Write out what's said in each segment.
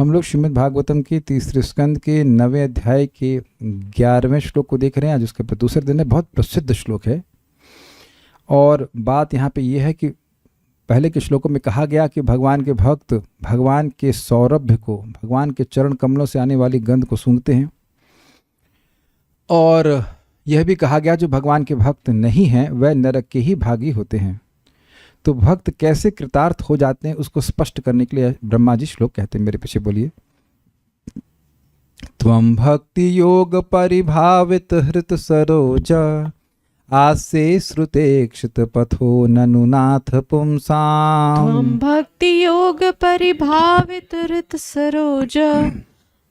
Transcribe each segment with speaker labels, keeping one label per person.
Speaker 1: हम लोग श्रीमद् भागवतम के तीसरे स्कंद के 9वें अध्याय के 11वें श्लोक को देख रहे हैं। आज उसके दूसरे दिन है। बहुत प्रसिद्ध श्लोक है और बात यहाँ पे ये है कि पहले के श्लोकों में कहा गया कि भगवान के भक्त भगवान के सौरभ्य को, भगवान के चरण कमलों से आने वाली गंध को सूंघते हैं, और यह भी कहा गया जो भगवान के भक्त नहीं हैं वह नरक के ही भागी होते हैं। तो भक्त कैसे कृतार्थ हो जाते हैं उसको स्पष्ट करने के लिए ब्रह्मा जी श्लोक कहते हैं। मेरे पीछे बोलिए। त्वं भक्ति योग परिभावित हृत सरोज आसे श्रुते क्षित पथो ननुनाथ पुंसाम।
Speaker 2: त्वं भक्ति योग परिभावित हृत सरोज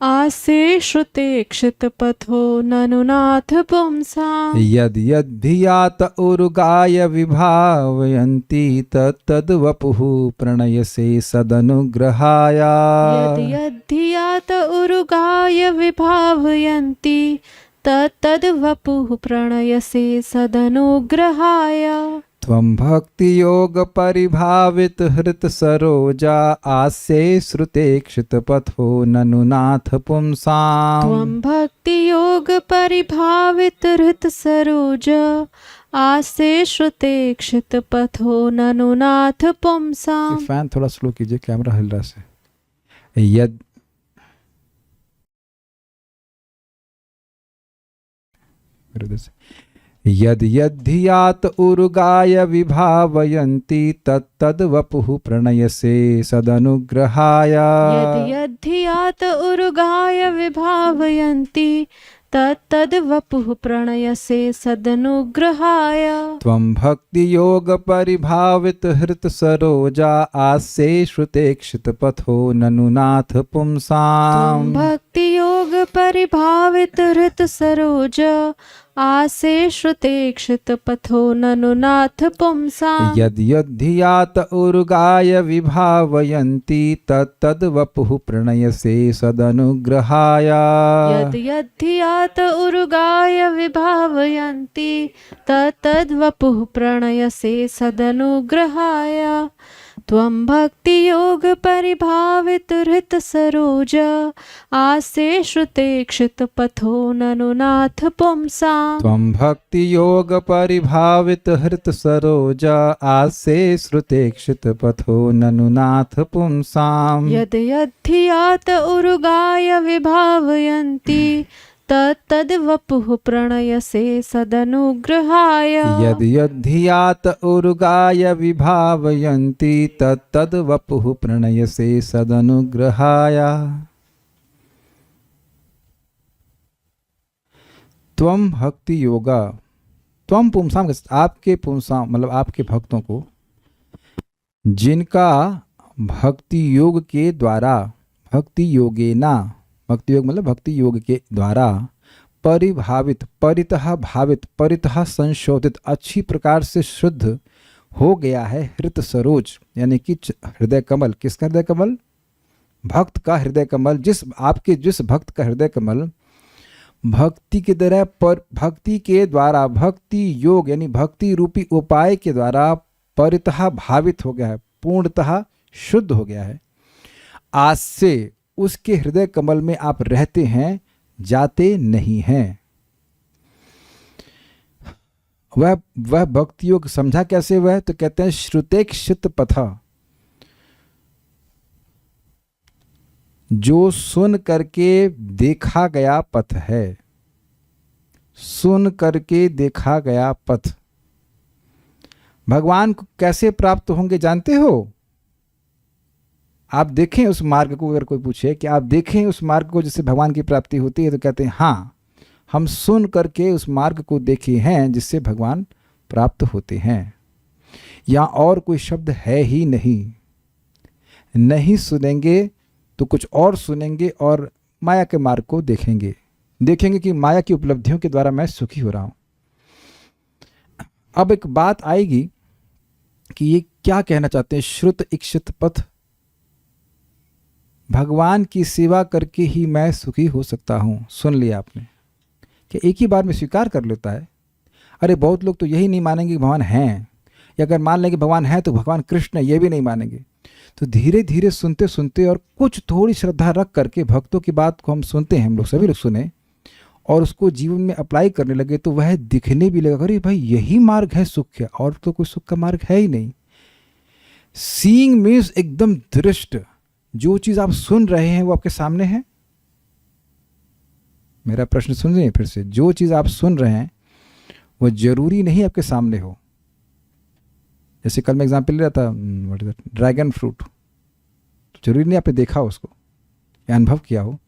Speaker 2: आसे श्रुते क्षित पथो ननुनाथ पुंसाम।
Speaker 1: यद यद्धियात उरुगाय विभावयन्ति तत्तद् वपुः प्रणयसे सदनुग्रहाया।
Speaker 2: यद यद्धियात उरुगाय विभावयन्ति तत्तद् वपुः प्रणयसे सदनुग्रहाय।
Speaker 1: त्वं भक्ति योग परिभावित हृत सरोजा आसे श्रुते क्षित पथो ननुनाथ पुंसाम।
Speaker 2: त्वं भक्ति योग परिभावित हृत सरोज आसे श्रुते क्षित पथो ननुनाथ पुंसाम।
Speaker 1: फैन थोड़ा स्लो कीजिए, कैमरा हिल रहा है। यद यद यद्धियात उरुगाय विभावयन्ति तत्तद् वपुः प्रणयसे सदनुग्रहाय।
Speaker 2: यद यद्धियात उरुगाय विभावयन्ति तत्तद् वपुः प्रणयसे सदनुग्रहाय।
Speaker 1: त्वं भक्ति योग परिभावित हृत सरोजा आसे श्रुते क्षित पथो ननुनाथ पुंसाम।
Speaker 2: त्वं भक्ति योग परिभावित हृत सरोज आसे श्रुते क्षित पथो ननुनाथ पुंसाम।
Speaker 1: यद यद्धियात उरुगाय विभावयन्ति तत्तद् वपुः प्रणयसे सदनुग्रहाय।
Speaker 2: यद यद्धियात उरुगाय विभावयन्ति तत्तद् वपुः प्रणयसे सदनुग्रहाय। त्वं भक्ति योग परिभावित हृत सरोज आसे श्रुते क्षित पथो ननुनाथ पुंसाम।
Speaker 1: त्वं भक्ति योग परिभावित हृत सरोजा आसे श्रुते क्षित पथो ननुनाथ पुंसाम।
Speaker 2: यद यद्धियात उरुगाय विभावयन्ति तत्तद् वपुः प्रणयसे सदनुग्रहाय।
Speaker 1: यद यद्धियात उरुगाय विभावयन्ति तत्तद् वपुः प्रणयसे सदनुग्रहाय। त्वं भक्ति योगा, त्वं पुंसाम, आपके पुंसाम मतलब आपके भक्तों को जिनका भक्ति योग के द्वारा, भक्ति योगेना, भक्ति योग मतलब भक्ति योग के द्वारा परिभावित, परितः भावित, परितः संशोधित, अच्छी प्रकार से शुद्ध हो गया है हृत सरोज, यानी कि हृदय कमल। किसका हृदय कमल? भक्त का हृदय कमल। जिस भक्त का हृदय कमल भक्ति के द्वारा, पर भक्ति के द्वारा, भक्ति योग यानी भक्ति रूपी उपाय के द्वारा परितः भावित हो गया है, पूर्णतः शुद्ध हो गया है। आज से उसके हृदय कमल में आप रहते हैं, जाते नहीं हैं। वह भक्ति योग समझा कैसे? वह तो कहते हैं श्रुते क्षित पथा, जो सुन करके देखा गया पथ है। सुन करके देखा गया पथ। भगवान को कैसे प्राप्त होंगे जानते हो? आप देखें उस मार्ग को। अगर कोई पूछे कि आप देखें उस मार्ग को जिससे भगवान की प्राप्ति होती है, तो कहते हैं हाँ, हम सुन करके उस मार्ग को देखे हैं जिससे भगवान प्राप्त होते हैं। यहाँ और कोई शब्द है ही नहीं। नहीं सुनेंगे तो कुछ और सुनेंगे और माया के मार्ग को देखेंगे। देखेंगे कि माया की उपलब्धियों के द्वारा मैं सुखी हो रहा हूँ। अब एक बात आएगी कि ये क्या कहना चाहते हैं? श्रुत इक्षित पथ, भगवान की सेवा करके ही मैं सुखी हो सकता हूँ। सुन लिया आपने कि एक ही बार में स्वीकार कर लेता है। अरे बहुत लोग तो यही नहीं मानेंगे कि भगवान हैं, या अगर मान लेंगे भगवान है तो भगवान कृष्ण है, ये भी नहीं मानेंगे। तो धीरे धीरे सुनते सुनते और कुछ थोड़ी श्रद्धा रख करके भक्तों की बात को हम सुनते हैं, हम लोग सभी लोग सुने और उसको जीवन में अप्लाई करने लगे तो वह दिखने भी लगा, अरे भाई यही मार्ग है सुख का, और तो कोई सुख का मार्ग है ही नहीं। सीइंग मीन्स एकदम दृष्ट, जो चीज आप सुन रहे हैं वो आपके सामने है। मेरा प्रश्न सुन रहे हैं फिर से, जो चीज आप सुन रहे हैं वो जरूरी नहीं आपके सामने हो। जैसे कल मैं एग्जाम्पल ले रहा था, what is that, dragon fruit, तो जरूरी नहीं आपने देखा उसको या अनुभव किया हो,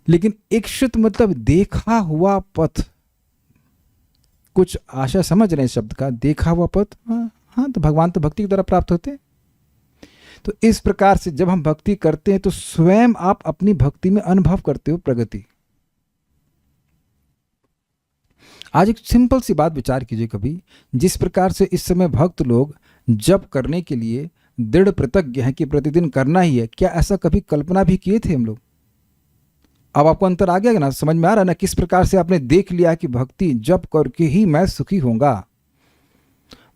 Speaker 1: लेकिन इक्षित मतलब देखा हुआ पथ। कुछ आशा समझ रहे हैं शब्द का, देखा हुआ पथ। हाँ, तो भगवान तो भक्ति के द्वारा प्राप्त होते हैं। तो इस प्रकार से जब हम भक्ति करते हैं तो स्वयं आप अपनी भक्ति में अनुभव करते हो प्रगति। आज एक सिंपल सी बात विचार कीजिए कभी, जिस प्रकार से इस समय भक्त लोग जप करने के लिए दृढ़ प्रतिज्ञ हैं कि प्रतिदिन करना ही है, क्या ऐसा कभी कल्पना भी किए थे हम लोग? अब आपको अंतर आ गया ना, समझ में आ रहा है ना, किस प्रकार से आपने देख लिया कि भक्ति जप करके ही मैं सुखी होऊंगा,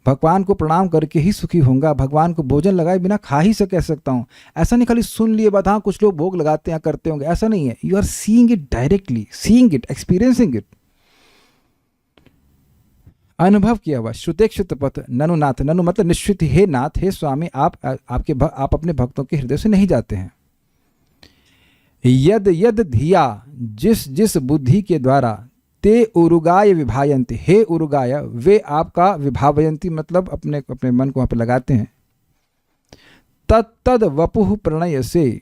Speaker 1: भगवान को प्रणाम करके ही सुखी होऊंगा, भगवान को भोजन लगाए बिना खा ही कह सकता हूं। ऐसा नहीं खाली सुन लिए बात, हाँ कुछ लोग भोग लगाते हैं करते होंगे, ऐसा नहीं है। You are seeing it directly, seeing it, experiencing it, अनुभव किया हुआ। श्रुतेक्षुत पथ ननु नाथ, ननु मतलब निश्चित, हे नाथ, हे स्वामी, आप अपने भक्तों के हृदय से नहीं जाते हैं। यद यद धिया, जिस जिस बुद्धि के द्वारा, ते उरुगाय विभायंती, हे उरुगाय, वे आपका विभावयंती मतलब अपने अपने मन को वहां पर लगाते हैं। तद वपुः प्रणय से,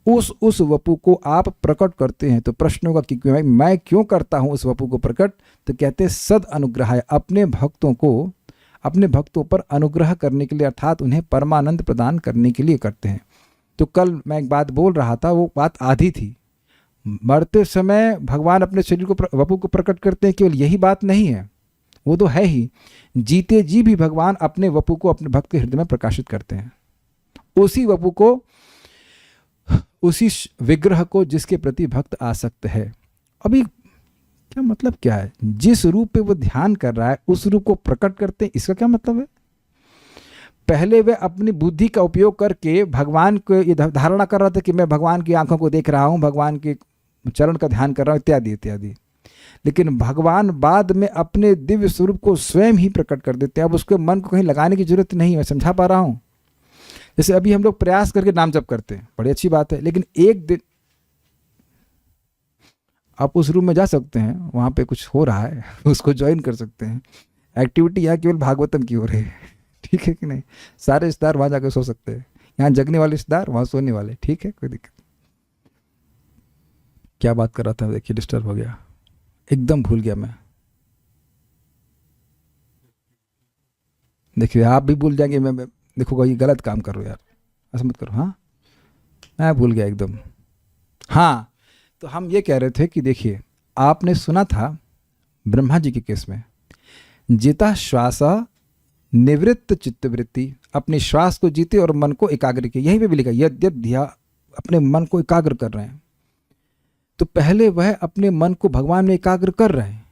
Speaker 1: उस वपु को आप प्रकट करते हैं। तो प्रश्न होगा कि मैं क्यों करता हूं उस वपु को प्रकट? तो कहते हैं सद अनुग्रह, अपने भक्तों पर अनुग्रह करने के लिए, अर्थात उन्हें परमानंद प्रदान करने के लिए करते हैं। तो कल मैं एक बात बोल रहा था, वो बात आधी थी। मरते समय भगवान अपने शरीर को वपु को प्रकट करते हैं, केवल यही बात नहीं है, वो तो है ही। जीते जी भी भगवान अपने वपु को अपने भक्त के हृदय में प्रकाशित करते हैं। उसी वपु को, उसी विग्रह को जिसके प्रति भक्त आसक्त है। अभी क्या मतलब क्या है? जिस रूप पे वो ध्यान कर रहा है उस रूप को प्रकट करते हैं, इसका क्या मतलब है? पहले वे अपनी बुद्धि का उपयोग करके भगवान को ये धारणा कर रहा था कि मैं भगवान की आंखों को देख रहा हूं, भगवान के चरण का ध्यान कर रहा हूं, इत्यादि इत्यादि। लेकिन भगवान बाद में अपने दिव्य स्वरूप को स्वयं ही प्रकट कर देते हैं। अब उसके मन को कहीं लगाने की जरूरत नहीं है। मैं समझा पा रहा हूं? जैसे अभी हम लोग प्रयास करके नाम जप करते हैं, बड़ी अच्छी बात है, लेकिन एक दिन आप उस रूम में जा सकते हैं, वहां पे कुछ हो रहा है, उसको ज्वाइन कर सकते हैं। एक्टिविटी यहाँ केवल भागवतम की हो रही है, ठीक है कि नहीं? सारे रिश्तेदार वहां जाकर सो सकते हैं, यहाँ जगने वाले रिश्तेदार वहां सोने वाले, ठीक है, कोई दिक्कत। क्या बात कर रहा था, देखिए डिस्टर्ब हो गया, एकदम भूल गया मैं। देखिए आप भी भूल जाएंगे, मैं देखो ये गलत काम कर रहा हूँ यार, ऐसा मत करो। हाँ, मैं भूल गया एकदम। हाँ, तो हम ये कह रहे थे कि देखिए, आपने सुना था ब्रह्मा जी के केस में, जिता श्वास निवृत्त चित्तवृत्ति, अपने श्वास को जीते और मन को एकाग्र किए। यहीं पे भी लिखा यद्यप धिया, अपने मन को एकाग्र कर रहे हैं। तो पहले वह अपने मन को भगवान में एकाग्र कर रहे हैं,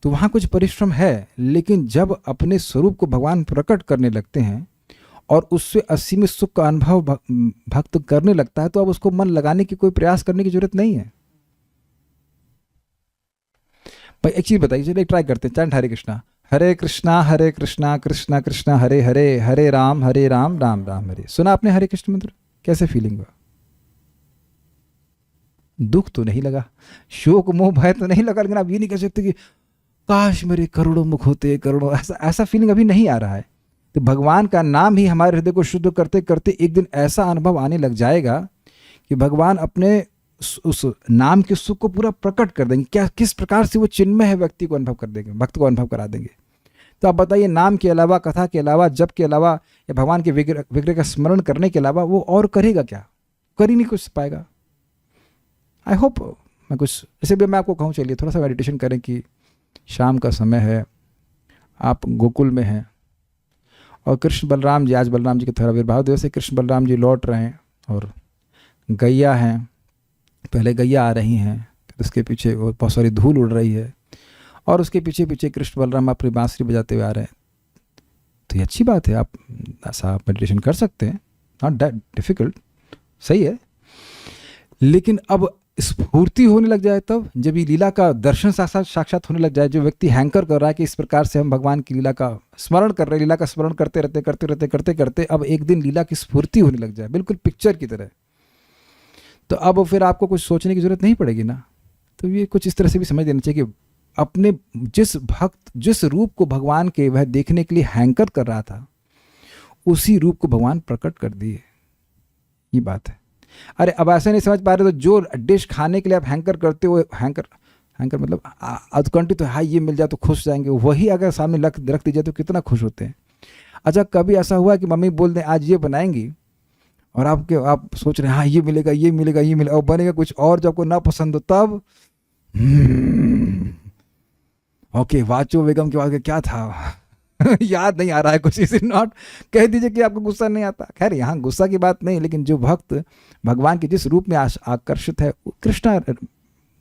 Speaker 1: तो वहाँ कुछ परिश्रम है। लेकिन जब अपने स्वरूप को भगवान प्रकट करने लगते हैं और उससे असीमित सुख का अनुभव भक्त करने लगता है, तो अब उसको मन लगाने की, कोई प्रयास करने की जरूरत नहीं है। भाई एक चीज बताइए, चलिए ट्राई करते हैं। चैंट हरे कृष्णा कृष्णा कृष्णा कृष्णा हरे हरे, हरे राम राम राम हरे। सुना आपने हरे कृष्ण मंत्र? कैसे फीलिंग हुआ? दुख तो नहीं लगा, शोक मोह भय तो नहीं लगा, लेकिन आप ये नहीं कह सकते कि काश मेरे करोड़ों मुख होते, करोड़ों, ऐसा फीलिंग अभी नहीं आ रहा है। तो भगवान का नाम ही हमारे हृदय को शुद्ध करते करते एक दिन ऐसा अनुभव आने लग जाएगा कि भगवान अपने उस नाम के सुख को पूरा प्रकट कर देंगे। क्या, किस प्रकार से वो चिन्मय है, व्यक्ति को अनुभव कर देंगे, भक्त को अनुभव करा देंगे। तो आप बताइए, नाम के अलावा, कथा के अलावा, जप के अलावा, या भगवान के विग्रह का स्मरण करने के अलावा वो और करेगा क्या? कर ही नहीं कुछ पाएगा। आई होप मैं कुछ, जैसे भी मैं आपको कहूँ, चलिए थोड़ा सा मेडिटेशन करें कि शाम का समय है, आप गोकुल में हैं और कृष्ण बलराम जी, आज बलराम जी के थोड़ा आविर्भाव दिवस है, कृष्ण बलराम जी लौट रहे हैं और गैया हैं, पहले गैया आ रही हैं, फिर उसके पीछे बहुत सारी धूल उड़ रही है और उसके पीछे पीछे कृष्ण बलराम अपनी बांसुरी बजाते हुए आ रहे हैं। तो ये अच्छी बात है, आप ऐसा मेडिटेशन कर सकते हैं, नॉट दैट डिफिकल्ट, सही है। लेकिन अब स्फूर्ति होने लग जाए तब, जब ये लीला का दर्शन साक्षात होने लग जाए, जो व्यक्ति हैंकर कर रहा है कि इस प्रकार से हम भगवान की लीला का स्मरण कर रहे हैं, लीला का स्मरण करते रहते अब एक दिन लीला की स्फूर्ति होने लग जाए, बिल्कुल पिक्चर की तरह, तो अब फिर आपको कुछ सोचने की जरूरत नहीं पड़ेगी ना। तो ये कुछ इस तरह से भी समझ देना चाहिए कि अपने जिस भक्त जिस रूप को भगवान के वह देखने के लिए हैंकर कर रहा था, उसी रूप को भगवान प्रकट कर दिए, ये बात है। अरे अब ऐसा नहीं समझ पा रहे तो जो डिश खाने के लिए आप हैंकर करते हो, हैंकर मतलब उत्कंठित तो हाँ ये मिल जाए तो खुश जाएंगे, वही अगर सामने रख दीजिए तो कितना खुश होते हैं। अच्छा कभी ऐसा हुआ कि मम्मी बोल दें आज ये बनाएंगी और आप सोच रहे हैं हाँ ये मिलेगा और बनेगा कुछ और, जब आपको ना पसंद हो तब ओके वाचो बेगम के बाद क्या था याद नहीं आ रहा है कुछ, इज इट नॉट, कह दीजिए कि आपको गुस्सा नहीं आता। खैर यहाँ गुस्सा की बात नहीं, लेकिन जो भक्त भगवान के जिस रूप में आकर्षित है,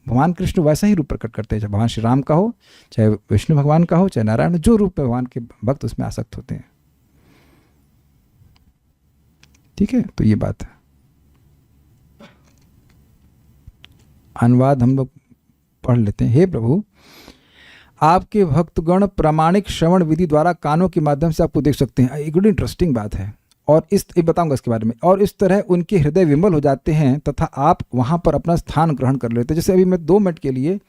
Speaker 1: भगवान कृष्ण वैसा ही रूप प्रकट करते हैं, चाहे भगवान श्री राम का हो, चाहे विष्णु भगवान का हो, चाहे नारायण, जो रूप में भगवान के भक्त उसमें आसक्त होते हैं। ठीक है, तो ये बात है। अनुवाद हम लोग पढ़ लेते हैं। हे प्रभु, आपके भक्तगण प्रामाणिक श्रवण विधि द्वारा कानों के माध्यम से आपको देख सकते हैं। एक बड़ी इंटरेस्टिंग बात है, और बताऊंगा इसके बारे में। और इस तरह उनके हृदय विमल हो जाते हैं तथा आप वहां पर अपना स्थान ग्रहण कर लेते हैं। जैसे अभी मैं 2 मिनट के लिए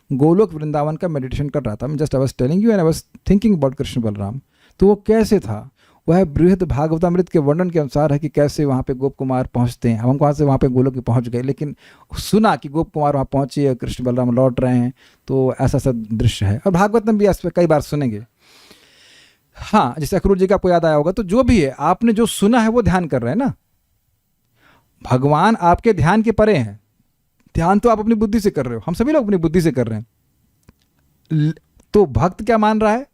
Speaker 1: गोलोक वृंदावन का मेडिटेशन कर रहा था, मैं just I was telling you and I was thinking about Krishna Balram. तो वो कैसे था, वह बृहद भागवतामृत के वर्णन के अनुसार है कि कैसे वहाँ पे गोप कुमार पहुँचते हैं। हम वहाँ से वहाँ पे गोलोक के पहुँच गए, लेकिन सुना कि गोप कुमार वहाँ पहुँचे, कृष्ण बलराम लौट रहे हैं, तो ऐसा सब दृश्य है। और भागवत में भी इस पर कई बार सुनेंगे। हाँ, जैसे अक्रूर जी का आपको याद आया होगा। तो जो भी है, आपने जो सुना है वो ध्यान कर रहे हैं ना। भगवान आपके ध्यान के परे हैं, ध्यान तो आप अपनी बुद्धि से कर रहे हो, हम सभी लोग अपनी बुद्धि से कर रहे हैं। तो भक्त क्या मान रहा है,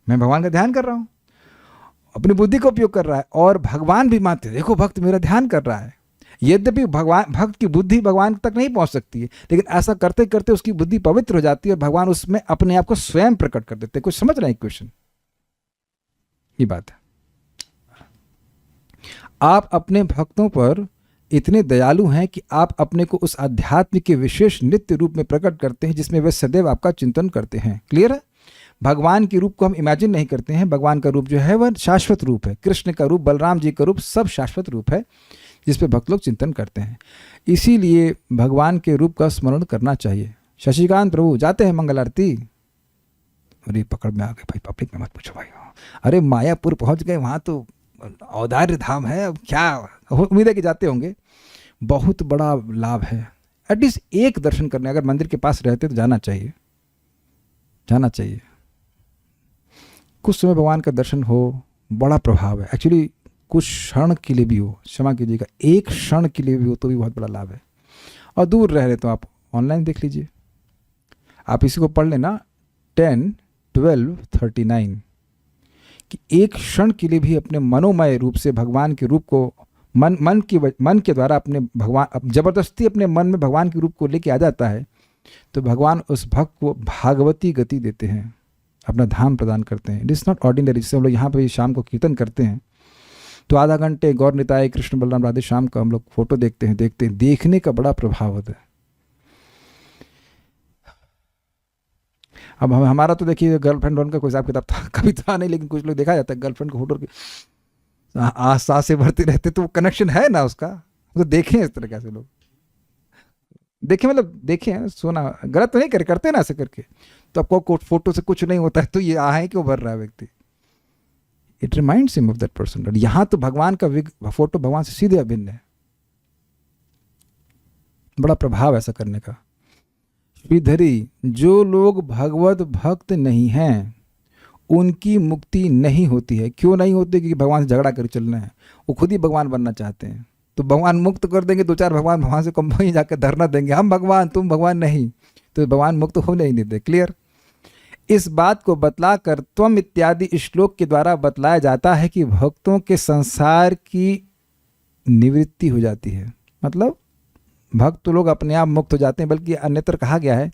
Speaker 1: मैं भगवान का ध्यान कर रहा हूँ, अपनी बुद्धि का उपयोग कर रहा है। और भगवान भी मानते हैं, देखो भक्त मेरा ध्यान कर रहा है। यद्यपि भक्त की बुद्धि भगवान तक नहीं पहुंच सकती है, लेकिन ऐसा करते करते उसकी बुद्धि पवित्र हो जाती है और भगवान उसमें अपने आप को स्वयं प्रकट कर देते हैं। कुछ समझ रहे हैं क्वेश्चन, ये बात है। आप अपने भक्तों पर इतने दयालु हैं कि आप अपने को उस आध्यात्म के विशेष नित्य रूप में प्रकट करते हैं जिसमें वे सदैव आपका चिंतन करते हैं। क्लियर है? भगवान के रूप को हम इमेजिन नहीं करते हैं। भगवान का रूप जो है वह शाश्वत रूप है। कृष्ण का रूप, बलराम जी का रूप, सब शाश्वत रूप है जिस पे भक्त लोग चिंतन करते हैं। इसीलिए भगवान के रूप का स्मरण करना चाहिए। शशिकांत प्रभु जाते हैं मंगल आरती। अरे पकड़ में आ गए भाई, पब्लिक में मत पूछो भाई। अरे मायापुर पहुंच गए, वहाँ तो औदार्य धाम है। अब क्या उम्मीद है कि जाते होंगे। बहुत बड़ा लाभ है। एटलीस्ट एक दर्शन करने, अगर मंदिर के पास रहते तो जाना चाहिए, जाना चाहिए। कुछ समय भगवान का दर्शन हो, बड़ा प्रभाव है। एक्चुअली कुछ क्षण के लिए भी हो, क्षमा कीजिएगा, एक क्षण के लिए भी हो तो भी बहुत बड़ा लाभ है। और दूर रह रहे तो आप ऑनलाइन देख लीजिए। आप इसी को पढ़ लेना 10-12-39 कि एक क्षण के लिए भी अपने मनोमय रूप से भगवान के रूप को मन के द्वारा अपने भगवान जबरदस्ती अपने मन में भगवान के रूप को लेके आ जाता है, तो भगवान उस भक्त को भागवती गति देते हैं, अपना धाम प्रदान करते हैं। It is not ordinary. जैसे हम लोग यहाँ पे शाम को कीर्तन करते हैं तो आधा घंटे गौर निताय कृष्ण बलराम राधे श्याम का हम लोग फोटो देखते हैं, देखने का बड़ा प्रभाव होता है। अब हमारा तो देखिए गर्लफ्रेंड का कोई हिसाब किताब था कभी था नहीं, लेकिन कुछ लोग देखा जाता है गर्लफ्रेंड को फोटो के आस से भरते रहते, तो वो कनेक्शन है ना उसका। तो देखें इस तरह कैसे लोग देखें, मतलब देखें, सोना गलत तो नहीं करते ना ऐसे करके। तो आपको फोटो से कुछ नहीं होता है तो ये आहे क्यों भर रहा है व्यक्ति। It reminds him of that person. यहाँ तो भगवान का फोटो भगवान से सीधे अभिन्न है। बड़ा प्रभाव ऐसा करने का। श्रीधरी, जो लोग भगवत भक्त नहीं हैं उनकी मुक्ति नहीं होती है। क्यों नहीं होती? क्योंकि भगवान से झगड़ा कर चलना है। वो खुद ही भगवान बनना चाहते हैं, तो भगवान मुक्त कर देंगे, 2-4 भगवान से कम वहीं जाकर धरना देंगे, हम भगवान तुम भगवान नहीं, तो भगवान मुक्त होने ही नहीं देते। क्लियर? इस बात को बतला कर त्वम इत्यादि श्लोक के द्वारा बतलाया जाता है कि भक्तों के संसार की निवृत्ति हो जाती है। मतलब भक्त लोग अपने आप मुक्त हो जाते हैं, बल्कि अन्यत्र कहा गया है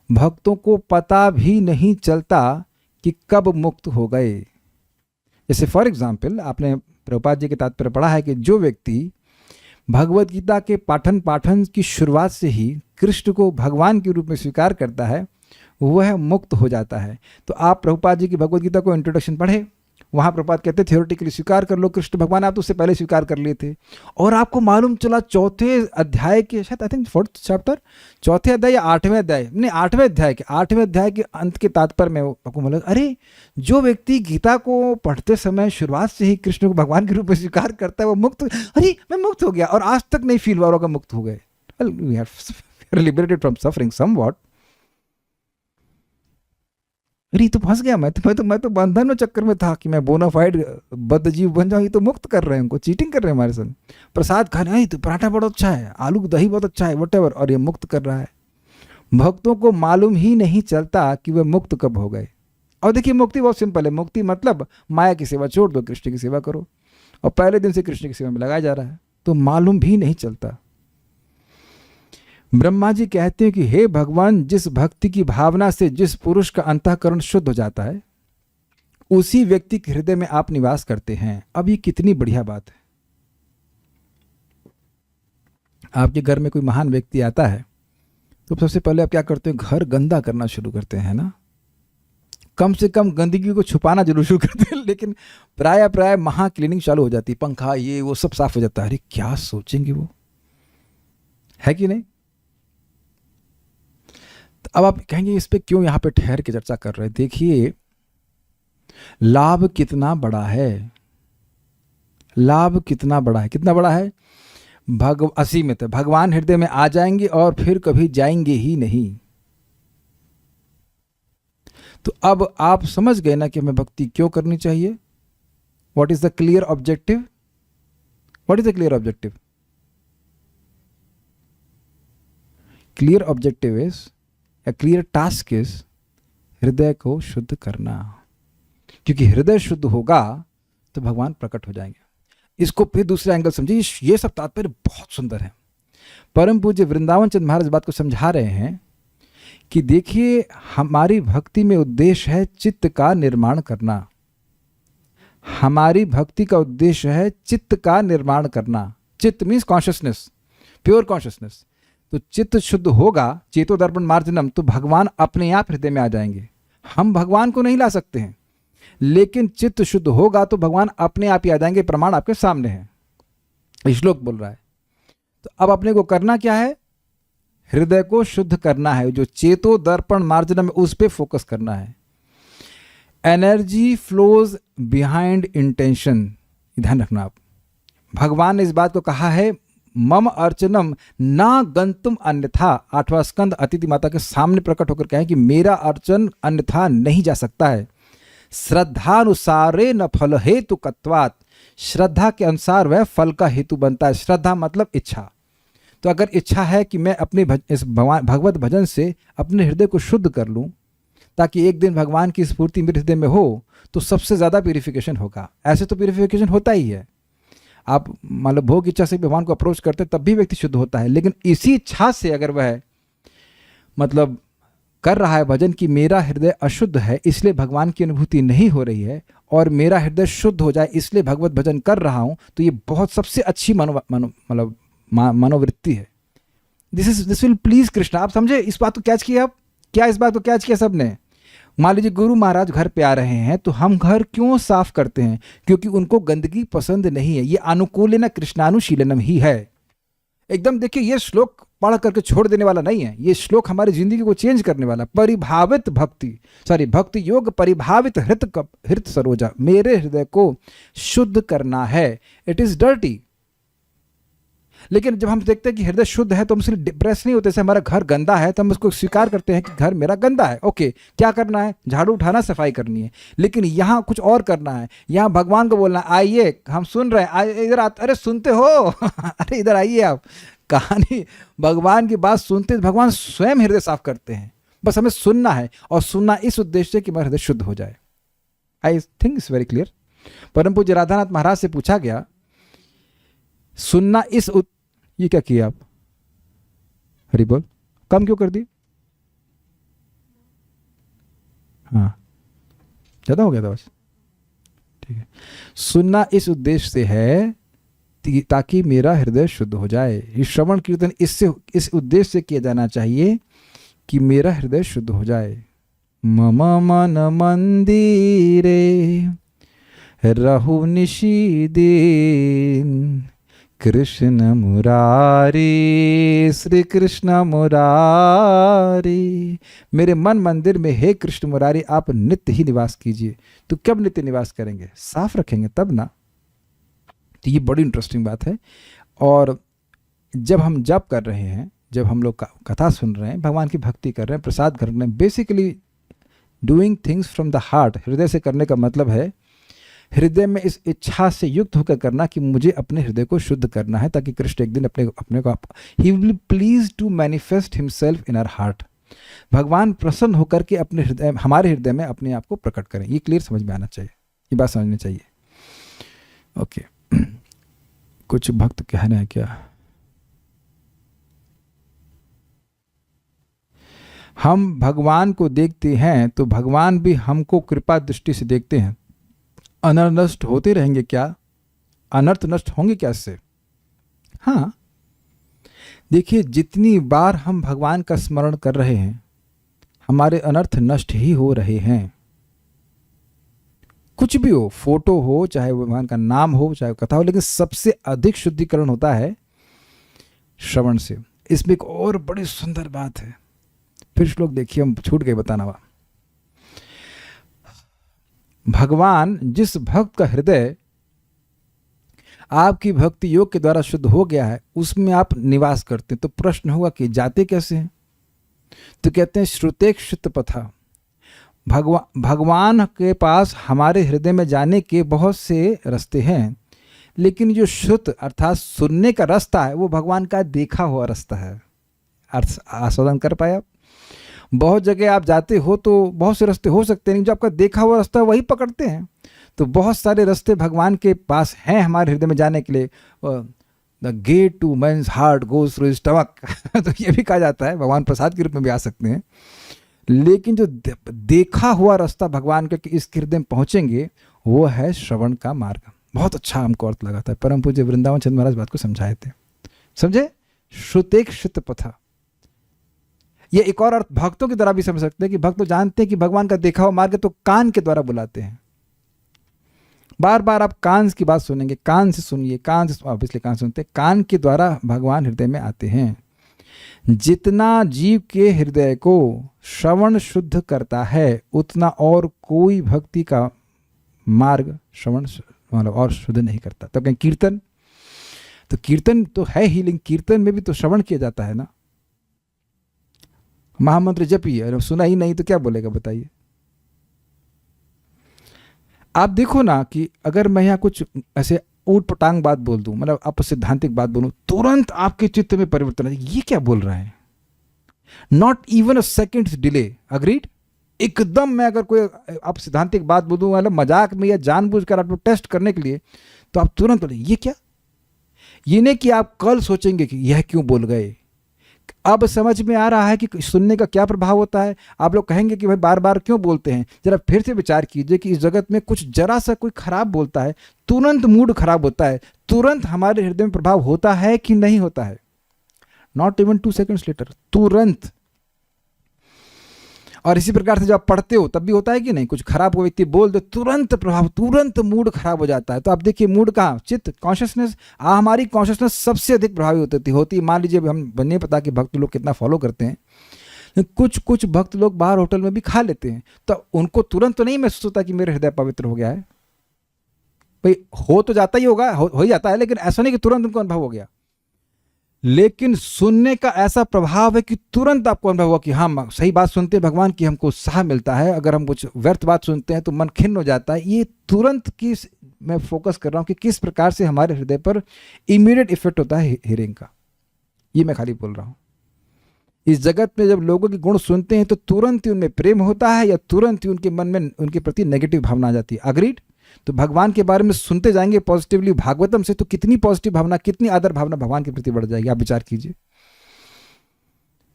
Speaker 1: भक्तों को पता भी नहीं चलता कि कब मुक्त हो गए। जैसे फॉर एग्जाम्पल आपने प्रभुपाद जी के तात्पर्य पढ़ा है कि जो व्यक्ति भगवत गीता के पाठन की शुरुआत से ही कृष्ण को भगवान के रूप में स्वीकार करता है वह मुक्त हो जाता है। तो आप प्रभुपाद जी की भगवत गीता को इंट्रोडक्शन पढ़े, वहाँ प्रभुपाद कहते थियोरेटिकली स्वीकार कर लो कृष्ण भगवान, आप तो उससे पहले स्वीकार कर लिए थे और आपको मालूम चला चौथे अध्याय के शायद आई थिंक 4th चैप्टर, चौथे अध्याय या 8वें अध्याय, नहीं 8वें अध्याय के अंत के तात्पर्य में आपको मिला अरे जो व्यक्ति गीता को पढ़ते समय शुरुआत से ही कृष्ण को भगवान के रूप में स्वीकार करता है वो मुक्त, अरे मैं मुक्त हो गया और आज तक नहीं फील हुआ होगा मुक्त हो गए। We have liberated from suffering somewhat. अरे तो फंस गया, मैं तो बंधन में चक्कर में था कि मैं बोनाफाइड बद्धजीव बन जाऊँ, ये तो मुक्त कर रहे हैं, उनको चीटिंग कर रहे हैं हमारे साथ, प्रसाद खाने आई तो पराठा बहुत अच्छा है, आलू दही बहुत अच्छा है, वटेवर, और ये मुक्त कर रहा है। भक्तों को मालूम ही नहीं चलता कि वे मुक्त कब हो गए। और देखिए मुक्ति बहुत सिंपल है, मुक्ति मतलब माया की सेवा छोड़ दो, कृष्ण की सेवा करो, और पहले दिन से कृष्ण की सेवा में लगाया जा रहा है, तो मालूम भी नहीं चलता। ब्रह्मा जी कहते हैं कि हे भगवान, जिस भक्ति की भावना से जिस पुरुष का अंतःकरण शुद्ध हो जाता है उसी व्यक्ति के हृदय में आप निवास करते हैं। अब ये कितनी बढ़िया बात है। आपके घर में कोई महान व्यक्ति आता है तो सबसे पहले आप क्या करते हैं, घर गंदा करना शुरू करते हैं ना, कम से कम गंदगी को छुपाना जरूर शुरू करते हैं, लेकिन प्राय महा क्लीनिंग चालू हो जाती है, पंखा ये वो सब साफ हो जाता है। अरे क्या सोचेंगे वो, है कि नहीं। अब आप कहेंगे इस पे क्यों यहाँ पे ठहर के चर्चा कर रहे हैं। देखिए लाभ कितना बड़ा है, लाभ कितना बड़ा है, कितना बड़ा है, असीमित है। भगवान हृदय में आ जाएंगे और फिर कभी जाएंगे ही नहीं। तो अब आप समझ गए ना कि हमें भक्ति क्यों करनी चाहिए। What is the clear objective, what is the clear objective, clear objective is A clear task is हृदय को शुद्ध करना, क्योंकि हृदय शुद्ध होगा तो भगवान प्रकट हो जाएंगे। इसको फिर दूसरे एंगल समझिए, ये सब तात्पर्य बहुत सुंदर है। परम पूज्य वृंदावन चंद्र महाराज बात को समझा रहे हैं कि देखिए हमारी भक्ति में उद्देश्य है चित्त का निर्माण करना, हमारी भक्ति का उद्देश्य है चित्त का निर्माण करना। चित्त मीन्स कॉन्शियसनेस, प्योर कॉन्शियसनेस। तो चित्त शुद्ध होगा, चेतो दर्पण मार्जनम, तो भगवान अपने आप हृदय में आ जाएंगे। हम भगवान को नहीं ला सकते हैं, लेकिन चित्त शुद्ध होगा तो भगवान अपने आप ही आ जाएंगे। प्रमाण आपके सामने है, श्लोक बोल रहा है। तो अब अपने को करना क्या है, हृदय को शुद्ध करना है, जो चेतो दर्पण मार्जनम उस पर फोकस करना है। एनर्जी फ्लोज बिहाइंड इंटेंशन, ध्यान रखना आप। भगवान ने इस बात को कहा है मम अर्चनम ना गंतुम अन्यथा, 8वां स्कंद अतिथि माता के सामने प्रकट होकर कहें कि मेरा अर्चन अन्यथा नहीं जा सकता है। श्रद्धानुसारे न फल हेतु कत्वात, श्रद्धा के अनुसार वह फल का हेतु बनता है। श्रद्धा मतलब इच्छा। तो अगर इच्छा है कि मैं अपने इस भगवत भजन से अपने हृदय को शुद्ध कर लूं ताकि एक दिन भगवान की स्फूर्ति मेरे हृदय में हो, तो सबसे ज़्यादा प्यूरिफिकेशन होगा। ऐसे तो प्यूरिफिकेशन होता ही है, आप मतलब भोग इच्छा से भगवान को अप्रोच करते हैं तब भी व्यक्ति शुद्ध होता है। लेकिन इसी इच्छा से अगर वह मतलब कर रहा है भजन कि मेरा हृदय अशुद्ध है इसलिए भगवान की अनुभूति नहीं हो रही है, और मेरा हृदय शुद्ध हो जाए इसलिए भगवत भजन कर रहा हूं, तो ये बहुत सबसे अच्छी मनोवृत्ति है। This will please Krishna. आप समझे इस बात को कैच किया, आप क्या इस बात को कैच किया सबने। मान लीजिए गुरु महाराज घर पे आ रहे हैं तो हम घर क्यों साफ करते हैं, क्योंकि उनको गंदगी पसंद नहीं है। ये अनुकूलन कृष्णानुशीलनम ही है एकदम। देखिए ये श्लोक पढ़ करके छोड़ देने वाला नहीं है, ये श्लोक हमारी जिंदगी को चेंज करने वाला। परिभावित भक्ति योग परिभावित हृत सरोजा, मेरे हृदय को शुद्ध करना है। It is dirty. लेकिन जब हम देखते हैं कि हृदय शुद्ध है तो हम इसलिए डिप्रेस नहीं होते। जैसे हमारा घर गंदा है तो हम उसको स्वीकार करते हैं कि घर मेरा गंदा है, ओके क्या करना है, झाड़ू उठाना, सफाई करनी है। लेकिन यहाँ कुछ और करना है, यहाँ भगवान को बोलना आइए हम सुन रहे हैं, इधर अरे सुनते हो अरे इधर आइए आप। कहानी भगवान की बात सुनते भगवान स्वयं हृदय साफ करते हैं। बस हमें सुनना है, और सुनना इस उद्देश्य से कि मेरा हृदय शुद्ध हो जाए। I think it's very clear. परम पूज्य राधानाथ महाराज से पूछा गया सुनना ये क्या किया आप, हरि बोल, कम क्यों कर दी, हाँ ज्यादा हो गया था बस। ठीक है, सुनना इस उद्देश्य से है ताकि मेरा हृदय शुद्ध हो जाए। ये श्रवण कीर्तन इस उद्देश्य से किया जाना चाहिए कि मेरा हृदय शुद्ध हो जाए। मम मन मंदिरे रहु निशि दिन, कृष्ण मुरारी श्री कृष्ण मुरारी। मेरे मन मंदिर में हे कृष्ण मुरारी आप नित्य ही निवास कीजिए। तो कब नित्य निवास करेंगे? साफ रखेंगे तब ना। तो ये बड़ी इंटरेस्टिंग बात है। और जब हम जप कर रहे हैं, जब हम लोग कथा सुन रहे हैं, भगवान की भक्ति कर रहे हैं, प्रसाद कर रहे हैं, basically doing things from the heart, हृदय से करने का मतलब है हृदय में इस इच्छा से युक्त होकर करना कि मुझे अपने हृदय को शुद्ध करना है, ताकि कृष्ण एक दिन अपने को ही will please to manifest himself in our heart. भगवान प्रसन्न होकर के अपने हृदय, हमारे हृदय में अपने आप को प्रकट करें। ये क्लियर समझ में आना चाहिए, ये बात समझनी चाहिए। ओके, कुछ भक्त कह रहे हैं क्या? हम भगवान को देखते हैं तो भगवान भी हमको कृपा दृष्टि से देखते हैं। अनर्थ नष्ट होते रहेंगे क्या? अनर्थ नष्ट होंगे क्या इससे? हाँ, देखिए जितनी बार हम भगवान का स्मरण कर रहे हैं हमारे अनर्थ नष्ट ही हो रहे हैं। कुछ भी हो, फोटो हो, चाहे भगवान का नाम हो, चाहे कथा हो, लेकिन सबसे अधिक शुद्धिकरण होता है श्रवण से। इसमें एक और बड़ी सुंदर बात है, फिर श्लोक देखिए, हम छूट गए बताना हुआ। भगवान जिस भक्त का हृदय आपकी भक्ति योग के द्वारा शुद्ध हो गया है उसमें आप निवास करते हैं। तो प्रश्न होगा कि जाते कैसे हैं? तो कहते हैं श्रुतेक्षुत पथा। भगवान के पास हमारे हृदय में जाने के बहुत से रास्ते हैं, लेकिन जो श्रुत अर्थात सुनने का रास्ता है वो भगवान का देखा हुआ रास्ता है। अर्थ आस्वादन कर पाए आप? बहुत जगह आप जाते हो तो बहुत से रास्ते हो सकते हैं, जो आपका देखा हुआ रास्ता वही पकड़ते हैं। तो बहुत सारे रास्ते भगवान के पास हैं हमारे हृदय में जाने के लिए। The gate to man's heart goes through his stomach तो ये भी कहा जाता है, भगवान प्रसाद के रूप में भी आ सकते हैं। लेकिन जो देखा हुआ रास्ता भगवान के इस हृदय में पहुंचेंगे वो है श्रवण का मार्ग। बहुत अच्छा हमको अर्थ लगा था, परम पूज्य वृंदावन चंद्र महाराज बात को समझाए थे। समझे? श्रुतेक्षुत पथा। ये एक और अर्थ भक्तों की तरह भी समझ सकते हैं कि भक्त तो जानते हैं कि भगवान का देखा हुआ मार्ग है, तो कान के द्वारा बुलाते हैं। बार बार आप कान की बात सुनेंगे, कान से सुनिए, कान से ऑब्वियसली कान सुनते हैं, कान के द्वारा भगवान हृदय में आते हैं। जितना जीव के हृदय को श्रवण शुद्ध करता है उतना और कोई भक्ति का मार्ग श्रवण मतलब और शुद्ध नहीं करता। तो कहीं कीर्तन, तो कीर्तन तो है ही, लेकिन कीर्तन में भी तो श्रवण किया जाता है ना। महामंत्र जपिए, सुना ही नहीं तो क्या बोलेगा बताइए? आप देखो ना कि अगर मैं यहाँ कुछ ऐसे ऊट पटांग बात बोल दूं, मतलब आप सिद्धांतिक बात बोलूं, तुरंत आपके चित्त में परिवर्तन है। ये क्या बोल रहे हैं? Not even a second delay. Agreed? एकदम मैं अगर कोई आप सिद्धांतिक बात बोल दूं, मतलब मजाक में या जानबूझकर आपको टेस्ट करने के लिए, तो आप तुरंत बोले ये क्या? ये नहीं कि आप कल सोचेंगे कि यह क्यों बोल गए। अब समझ में आ रहा है कि सुनने का क्या प्रभाव होता है। आप लोग कहेंगे कि भाई बार बार क्यों बोलते हैं। जरा फिर से विचार कीजिए कि इस जगत में कुछ जरा सा कोई खराब बोलता है, तुरंत मूड खराब होता है, तुरंत हमारे हृदय में प्रभाव होता है कि नहीं होता है? नॉट इवन 2 सेकेंड्स लेटर, तुरंत। और इसी प्रकार से जब आप पढ़ते हो तब भी होता है कि नहीं? कुछ खराब कोई व्यक्ति बोल दे, तुरंत प्रभाव, तुरंत मूड खराब हो जाता है। तो आप देखिए मूड कहाँ? चित्त, कॉन्शियसनेस। हमारी कॉन्शियसनेस सबसे अधिक प्रभावित होती है। मान लीजिए हम नहीं पता कि भक्त लोग कितना फॉलो करते हैं, कुछ भक्त लोग बाहर होटल में भी खा लेते हैं, तो उनको तुरंत तो नहीं महसूस होता कि मेरे हृदय पवित्र हो गया है। भाई हो तो जाता ही होगा, हो ही जाता है, लेकिन ऐसा नहीं कि तुरंत उनको अनुभव हो गया। लेकिन सुनने का ऐसा प्रभाव है कि तुरंत आपको अनुभव हुआ कि हाँ सही बात सुनते हैं भगवान की हमको उत्साह मिलता है। अगर हम कुछ व्यर्थ बात सुनते हैं तो मन खिन्न हो जाता है। ये तुरंत किस मैं फोकस कर रहा हूँ कि किस प्रकार से हमारे हृदय पर इमीडिएट इफेक्ट होता है हियरिंग का। ये मैं खाली बोल रहा हूँ। इस जगत में जब लोगों के गुण सुनते हैं तो तुरंत ही उनमें प्रेम होता है या तुरंत ही उनके मन में उनके प्रति नेगेटिव भावना आ जाती है। अग्रीड? तो भगवान के बारे में सुनते जाएंगे पॉजिटिवली भागवतम से, तो कितनी पॉजिटिव भावना, कितनी आदर भावना भगवान के प्रति बढ़ जाएगी। आप विचार कीजिए।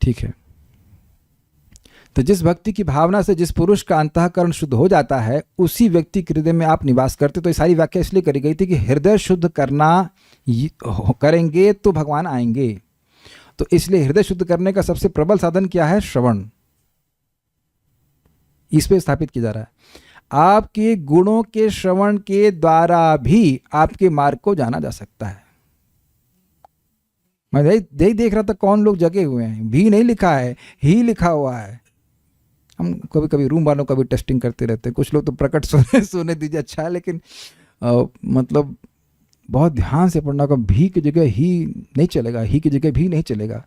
Speaker 1: ठीक है, तो जिस भक्ति की भावना से जिस पुरुष का अंतःकरण शुद्ध हो जाता है, उसी व्यक्ति के हृदय में आप निवास करते। तो ये सारी व्याख्या इसलिए करी गई थी कि हृदय शुद्ध करेंगे तो भगवान आएंगे। तो इसलिए हृदय शुद्ध करने का सबसे प्रबल साधन क्या है? श्रवण। इस पे स्थापित किया जा रहा है। आपके गुणों के श्रवण के द्वारा भी आपके मार्ग को जाना जा सकता है। मैं यही देख रहा था कौन लोग जगे हुए हैं, भी नहीं लिखा है, ही लिखा हुआ है। हम कभी कभी रूम वालों का भी टेस्टिंग करते रहते हैं। कुछ लोग तो प्रकट सोने दीजिए, अच्छा है, लेकिन मतलब बहुत ध्यान से पढ़ना होगा। भी की जगह ही नहीं चलेगा, ही की जगह भी नहीं चलेगा।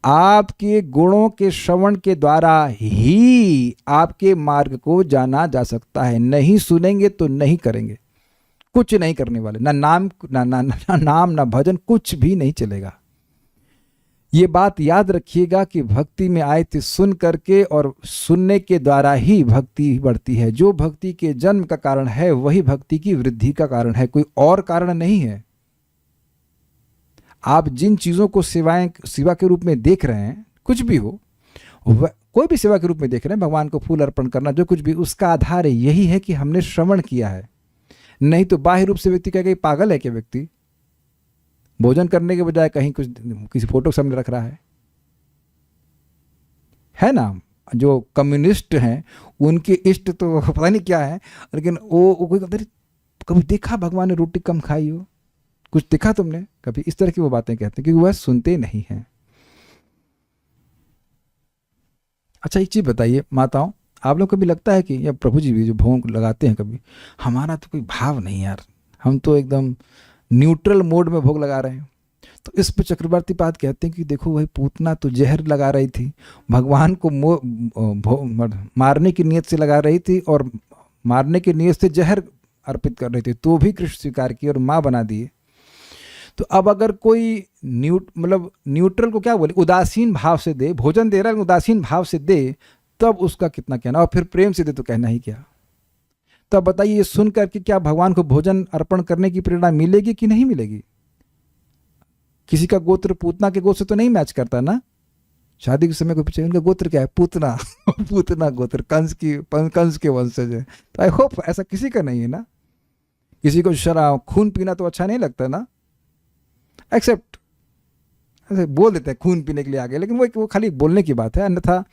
Speaker 1: आपके गुणों के श्रवण के द्वारा ही आपके मार्ग को जाना जा सकता है। नहीं सुनेंगे तो नहीं करेंगे, कुछ नहीं करने वाले, ना नाम ना नाम ना भजन, कुछ भी नहीं चलेगा। ये बात याद रखिएगा कि भक्ति में आए थे सुन करके, और सुनने के द्वारा ही भक्ति बढ़ती है। जो भक्ति के जन्म का कारण है वही भक्ति की वृद्धि का कारण है, कोई और कारण नहीं है। आप जिन चीजों को सेवा के रूप में देख रहे हैं, कुछ भी हो, कोई भी सेवा के रूप में देख रहे हैं, भगवान को फूल अर्पण करना, जो कुछ भी, उसका आधार यही है कि हमने श्रवण किया है। नहीं तो बाह्य रूप से व्यक्ति कहेगा ये पागल है क्या व्यक्ति, भोजन करने के बजाय कहीं कुछ किसी फोटो के सामने रख रहा है ना। जो कम्युनिस्ट हैं उनके इष्ट तो पता नहीं क्या है, लेकिन वो कोई कभी देखा भगवान ने रोटी कम खाई हो, कुछ देखा तुमने कभी? इस तरह की वो बातें कहते हैं क्योंकि वह सुनते नहीं हैं। अच्छा एक चीज बताइए माताओं, आप लोग कभी लगता है कि या प्रभु जी भी जो भोग लगाते हैं, कभी हमारा तो कोई भाव नहीं यार, हम तो एकदम न्यूट्रल मोड में भोग लगा रहे हैं। तो इस पर चक्रवर्ती पाद कहते हैं कि देखो वही पूतना तो जहर लगा रही थी, भगवान को मारने की नीयत से लगा रही थी, और मारने की नीयत से जहर अर्पित कर रही थी, तो भी कृष्ण स्वीकार किए और माँ बना दिए। तो अब अगर कोई न्यूट्रल को क्या बोले, उदासीन भाव से दे, भोजन दे रहा है उदासीन भाव से दे, तब उसका कितना कहना, और फिर प्रेम से दे तो कहना ही क्या। तो बताइए, ये सुन करके क्या भगवान को भोजन अर्पण करने की प्रेरणा मिलेगी कि नहीं मिलेगी? किसी का गोत्र पूतना के गोत्र से तो नहीं मैच करता ना। शादी के समय को पूछे उनका गोत्र क्या है, पूतना पूतना गोत्र कंस के वंशज है। तो आई होप ऐसा किसी का नहीं है ना। किसी को शराब खून पीना तो अच्छा नहीं लगता ना, एक्सेप्ट ऐसे बोल देते हैं खून पीने के लिए आगे, लेकिन वो खाली बोलने की बात है, अन्यथा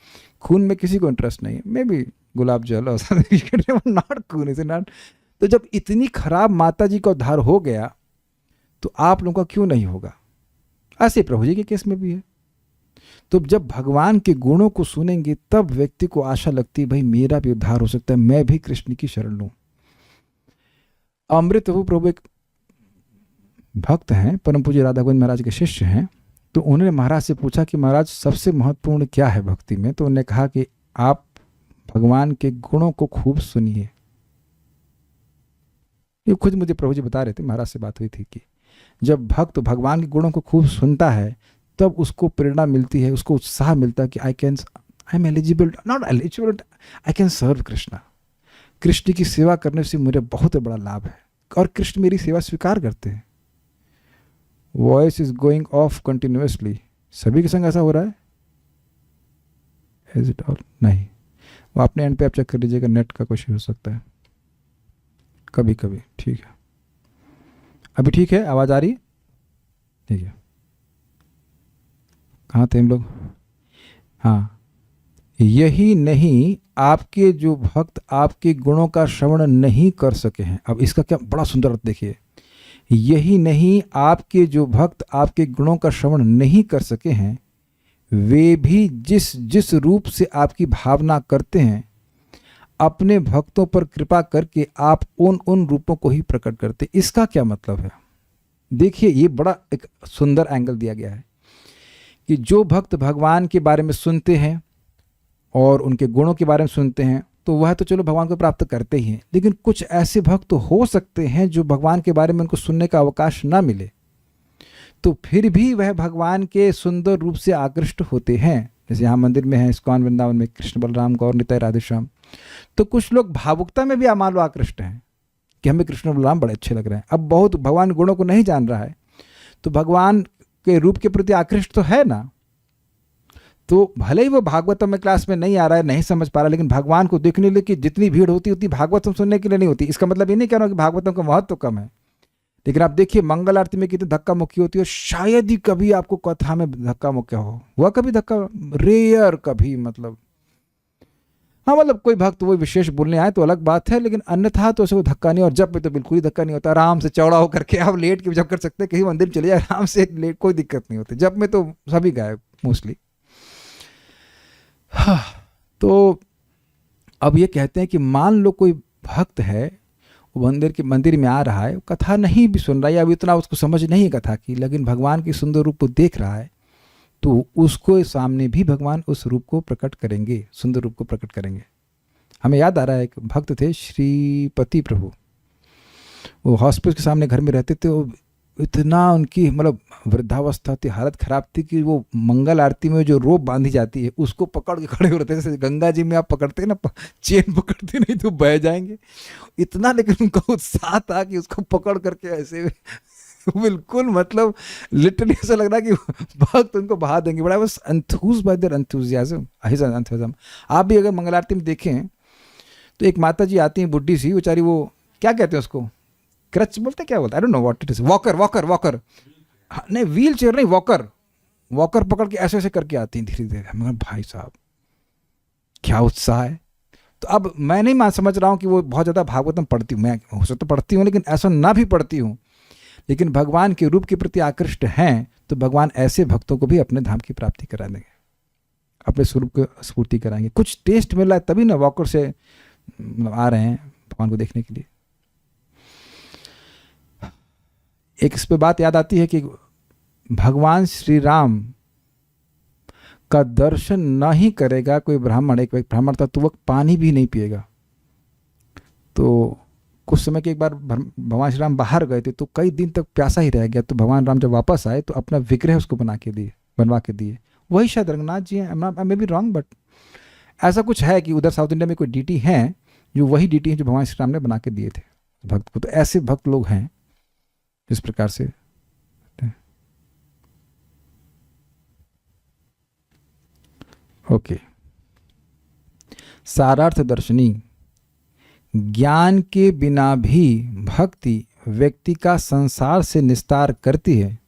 Speaker 1: खून में किसी को इंटरेस्ट नहीं है। मे बी गुलाब जल और नॉट खून इज नॉट। तो जब इतनी खराब माता जी का उद्धार हो गया तो आप लोगों का क्यों नहीं होगा? ऐसे प्रभु जी के केस में भी है। तो जब भगवान के गुणों को सुनेंगे तब व्यक्ति को आशा लगती है भाई मेरा भी उद्धार हो सकता है, मैं भी कृष्ण की शरण लूं। अमृत प्रभु एक भक्त हैं, परम पूज्य राधा गोविंद महाराज के शिष्य हैं। तो उन्होंने महाराज से पूछा कि महाराज सबसे महत्वपूर्ण क्या है भक्ति में? तो उन्होंने कहा कि आप भगवान के गुणों को खूब सुनिए। ये खुद मुझे प्रभु जी बता रहे थे, महाराज से बात हुई थी कि जब भक्त भगवान के गुणों को खूब सुनता है तब उसको प्रेरणा मिलती है, उसको उत्साह मिलता है कि I am eligible, not eligible, I can serve Krishna. Krishna की सेवा करने से मुझे बहुत बड़ा लाभ है और कृष्ण मेरी सेवा स्वीकार करते हैं। Voice is going of continuously. सभी के संग ऐसा हो रहा है? Is it all? नहीं, वो अपने एंड पे आप चेक कर लीजिएगा, नेट का कुछ हो सकता है कभी कभी। ठीक है, अभी ठीक है, आवाज आ रही? ठीक है, कहाँ थे हम लोग? हाँ, यही नहीं, आपके जो भक्त आपके गुणों का श्रवण नहीं कर सके हैं। अब इसका क्या बड़ा सुंदर अर्थ देखिए। यही नहीं, आपके जो भक्त आपके गुणों का श्रवण नहीं कर सके हैं, वे भी जिस जिस रूप से आपकी भावना करते हैं, अपने भक्तों पर कृपा करके आप उन रूपों को ही प्रकट करते। इसका क्या मतलब है? देखिए, ये बड़ा एक सुंदर एंगल दिया गया है कि जो भक्त भगवान के बारे में सुनते हैं और उनके गुणों के बारे में सुनते हैं तो वह तो चलो भगवान को प्राप्त करते ही हैं, लेकिन कुछ ऐसे भक्त हो सकते हैं जो भगवान के बारे में उनको सुनने का अवकाश ना मिले, तो फिर भी वह भगवान के सुंदर रूप से आकृष्ट होते हैं। जैसे यहाँ मंदिर में है, इस्कॉन वृंदावन में कृष्ण बलराम गौर निताई राधेश्याम। तो कुछ लोग भावुकता में भी मान लो आकृष्ट हैं कि हमें कृष्ण बलराम बड़े अच्छे लग रहे हैं। अब बहुत भगवान गुणों को नहीं जान रहा है तो भगवान के रूप के प्रति आकृष्ट तो है ना। तो भले ही वो भागवतम में क्लास में नहीं आ रहा है, नहीं समझ पा रहा है, लेकिन भगवान को देखने के लिए कि जितनी भीड़ होती है उतनी भागवतम सुनने के लिए नहीं होती। इसका मतलब ये नहीं कह रहा हूं कि भागवतम का महत्व कम है, लेकिन आप देखिए मंगल आरती में कितनी धक्का मुक्की होती है। शायद ही कभी आपको कथा में धक्का मुक्का हुआ कभी धक्का, रेयर कभी, मतलब हाँ, मतलब कोई भक्त वो विशेष बोलने आए तो अलग बात है, लेकिन अन्यथा तो ऐसे कोई धक्का नहीं। और जब में तो बिल्कुल ही धक्का नहीं होता, आराम से चौड़ा होकर के आप लेट के भी जब कर सकते हैं, कहीं मंदिर चले जाए आराम से लेट, कोई दिक्कत नहीं होती। जब में तो सभी गायब मोस्टली। हाँ, तो अब ये कहते हैं कि मान लो कोई भक्त है, वो मंदिर में आ रहा है, कथा नहीं भी सुन रहा है, या अभी इतना उसको समझ नहीं है कथा की, लेकिन भगवान की सुंदर रूप को देख रहा है, तो उसको सामने भी भगवान उस रूप को प्रकट करेंगे, सुंदर रूप को प्रकट करेंगे। हमें याद आ रहा है, एक भक्त थे श्रीपति प्रभु, वो हॉस्पिटल के सामने घर में रहते थे। वो इतना उनकी मतलब वृद्धावस्था थी, हालत खराब थी कि वो मंगल आरती में जो रोप बांधी जाती है उसको पकड़ के खड़े हो रहते, जैसे गंगा जी में आप पकड़ते हैं ना, चेन पकड़ते नहीं तो बह जाएंगे, इतना। लेकिन उनका उत्साह था कि उसको पकड़ करके ऐसे बिल्कुल, मतलब लिटरली ऐसा लग रहा है कि भक्त उनको बहा देंगे। बड़ा बस एंथूज बाय देयर एंथुसियाज्म। आप भी अगर मंगल आरती में देखें तो एक माता जी आती हैं, बुढ़ी सी बेचारी, वो क्या कहते हैं उसको, क्रच बोलते, क्या बोलते, I don't know what it is, walker, नहीं व्हील चेयर नहीं, वॉकर पकड़ के ऐसे ऐसे करके आती हैं धीरे धीरे। मैं भाई साहब क्या उत्साह है। तो अब मैं नहीं समझ रहा हूँ कि वो बहुत ज़्यादा भागवतम पढ़ती हूँ, मैं हो सकता तो पढ़ती हूँ, लेकिन ऐसा ना भी पढ़ती हूँ, लेकिन भगवान के रूप के प्रति आकृष्ट हैं, तो भगवान ऐसे भक्तों को भी अपने धाम की प्राप्ति करा देंगे, अपने स्वरूप को स्फूर्ति कराएंगे। कुछ टेस्ट मिल रहा है तभी ना वॉकर से आ रहे हैं भगवान को देखने के लिए। एक इस पे बात याद आती है कि भगवान श्री राम का दर्शन नहीं करेगा कोई ब्राह्मण, एक ब्राह्मण था, तो वह पानी भी नहीं पिएगा। तो कुछ समय के एक बार भगवान श्री राम बाहर गए थे, तो कई दिन तक प्यासा ही रह गया। तो भगवान राम जब वापस आए तो अपना विग्रह उसको बनवा के दिए। वही शायद रंगनाथ जी हैं, आई मे बी रॉन्ग, बट ऐसा कुछ है कि उधर साउथ इंडिया में कोई डीटी हैं जो वही डीटी है जो भगवान श्री राम ने बना के दिए थे भक्त को। तो ऐसे भक्त लोग हैं इस प्रकार से। ओके, सारार्थ दर्शनी, ज्ञान के बिना भी भक्ति व्यक्ति का संसार से निस्तार करती है,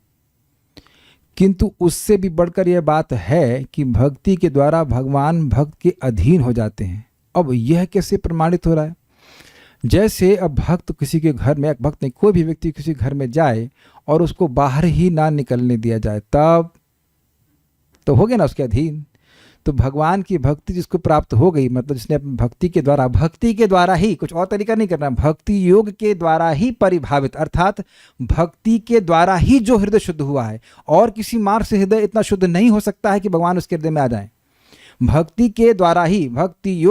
Speaker 1: किंतु उससे भी बढ़कर यह बात है कि भक्ति के द्वारा भगवान भक्त के अधीन हो जाते हैं। अब यह कैसे प्रमाणित हो रहा है? जैसे अब भक्त किसी के घर में, भक्त नहीं, कोई भी व्यक्ति किसी घर में जाए और उसको बाहर ही ना निकलने दिया जाए, तब तो हो गया ना उसके अधीन। तो भगवान की भक्ति जिसको प्राप्त हो गई, मतलब जिसने अपनी भक्ति के द्वारा ही, कुछ और तरीका नहीं करना, भक्ति योग के द्वारा ही परिभावित, अर्थात भक्ति के द्वारा ही जो हृदय शुद्ध हुआ है, और किसी मार्ग से हृदय इतना शुद्ध नहीं हो सकता है कि भगवान उसके हृदय में आ जाए। भक्ति के द्वारा ही, भक्ति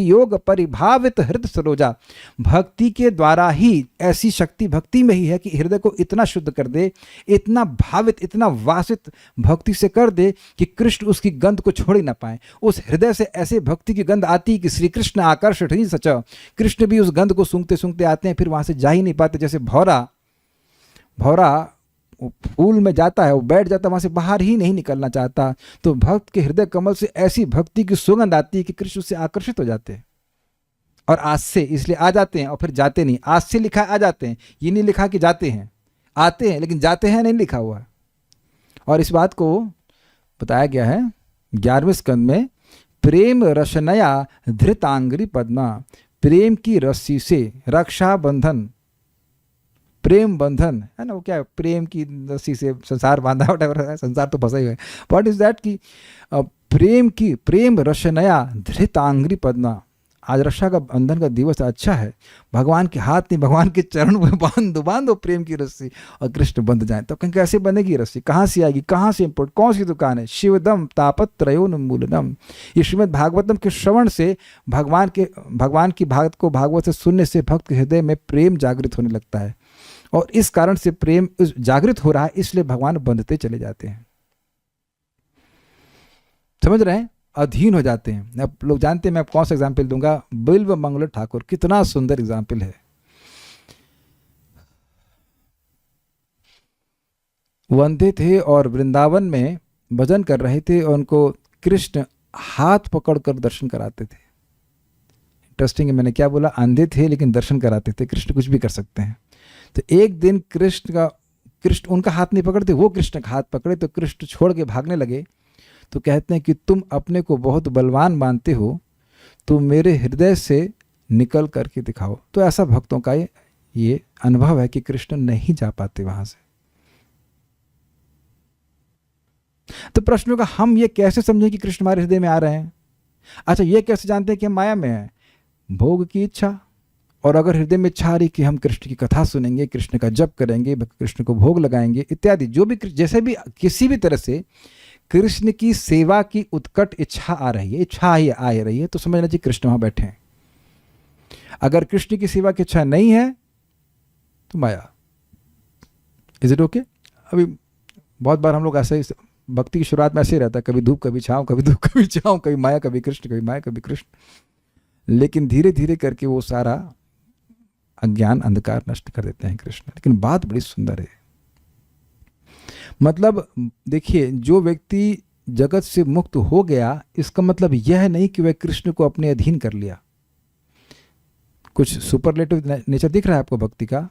Speaker 1: योग परिभावित हृदय सरोजा, भक्ति के द्वारा ही ऐसी शक्ति भक्ति में ही है कि हृदय को इतना शुद्ध कर दे, इतना भावित, इतना वासित भक्ति से कर दे कि कृष्ण उसकी गंध को छोड़ ही ना पाए। उस हृदय से ऐसे भक्ति की गंध आती कि श्री कृष्ण आकर्षित ही सच, कृष्ण भी उस गंध को सूंघते सूंघते आते हैं, फिर वहां से जा ही नहीं पाते। जैसे भौरा फूल में जाता है, वो बैठ जाता है, वहां से बाहर ही नहीं निकलना चाहता। तो भक्त के हृदय कमल से ऐसी भक्ति की सुगंध आती है कि कृष्ण उससे आकर्षित हो जाते हैं, और आज से इसलिए आ जाते हैं और फिर जाते नहीं। आज से लिखा आ जाते हैं, ये नहीं लिखा कि जाते हैं, आते हैं लेकिन जाते हैं नहीं लिखा हुआ। और इस बात को बताया गया है 11वें स्कंद में, प्रेम रशनया धृतांगरी पद्मा, प्रेम की रस्सी से रक्षा बंधन, प्रेम बंधन है ना, वो क्या है, प्रेम की रस्सी से संसार बांधा, वटेवर, संसार तो फंसा ही है। व्हाट इज दैट कि प्रेम रशनया धृतांगरी पद्मा। आज रक्षा का बंधन का दिवस अच्छा है, भगवान के हाथ नहीं, भगवान के चरण में बांधो प्रेम की रस्सी, और कृष्ण बंध जाए। तो कहीं कैसे बनेगी रस्सी, कहाँ से आएगी, कहाँ से इम्पोर्ट, कौन सी दुकान है? शिवदम तापत्रयोन्मूलनम। ये श्रीमद् भागवतम के श्रवण से, भगवान की भागवत को भागवत से सुनने से भक्त के हृदय में प्रेम जागृत होने लगता है, और इस कारण से प्रेम जागृत हो रहा है, इसलिए भगवान बंधते चले जाते हैं। समझ रहे हैं? अधीन हो जाते हैं। अब लोग जानते हैं, मैं कौन सा एग्जाम्पल दूंगा, बिल्व मंगल ठाकुर, कितना सुंदर एग्जाम्पल है। वंदे थे और वृंदावन में भजन कर रहे थे और उनको कृष्ण हाथ पकड़कर दर्शन कराते थे। इंटरेस्टिंग है, मैंने क्या बोला, अंधे थे लेकिन दर्शन कराते थे। कृष्ण कुछ भी कर सकते हैं। तो एक दिन कृष्ण उनका हाथ नहीं पकड़ते, वो कृष्ण का हाथ पकड़े तो कृष्ण छोड़ के भागने लगे। तो कहते हैं कि तुम अपने को बहुत बलवान मानते हो, तो मेरे हृदय से निकल करके दिखाओ। तो ऐसा भक्तों का ये अनुभव है कि कृष्ण नहीं जा पाते वहां से। तो प्रश्न होगा, हम ये कैसे समझें कि कृष्ण हमारे हृदय में आ रहे हैं? अच्छा, ये कैसे जानते हैं कि हम माया में हैं? भोग की इच्छा, और अगर हृदय में इच्छा आ रही कि हम कृष्ण की कथा सुनेंगे, कृष्ण का जप करेंगे, कृष्ण को भोग लगाएंगे इत्यादि, जो भी जैसे भी किसी भी तरह से कृष्ण की सेवा की उत्कट इच्छा आ रही है, इच्छा ही आ रही है, तो समझना चाहिए कृष्ण वहां बैठे हैं। अगर कृष्ण की सेवा की इच्छा नहीं है तो माया। Is it okay? अभी बहुत बार हम लोग ऐसे ही, भक्ति की शुरुआत में ऐसे ही रहता है, कभी धूप कभी छाँव, कभी धूप कभी छाँव, कभी माया कभी कृष्ण, कभी माया कभी कृष्ण। लेकिन धीरे धीरे करके वो सारा अज्ञान अंधकार नष्ट कर देते हैं कृष्ण। लेकिन बात बड़ी सुंदर है। मतलब देखिए, जो व्यक्ति जगत से मुक्त हो गया, इसका मतलब यह नहीं कि वह कृष्ण को अपने अधीन कर लिया। कुछ सुपरलेटिव नेचर दिख रहा है आपको भक्ति का?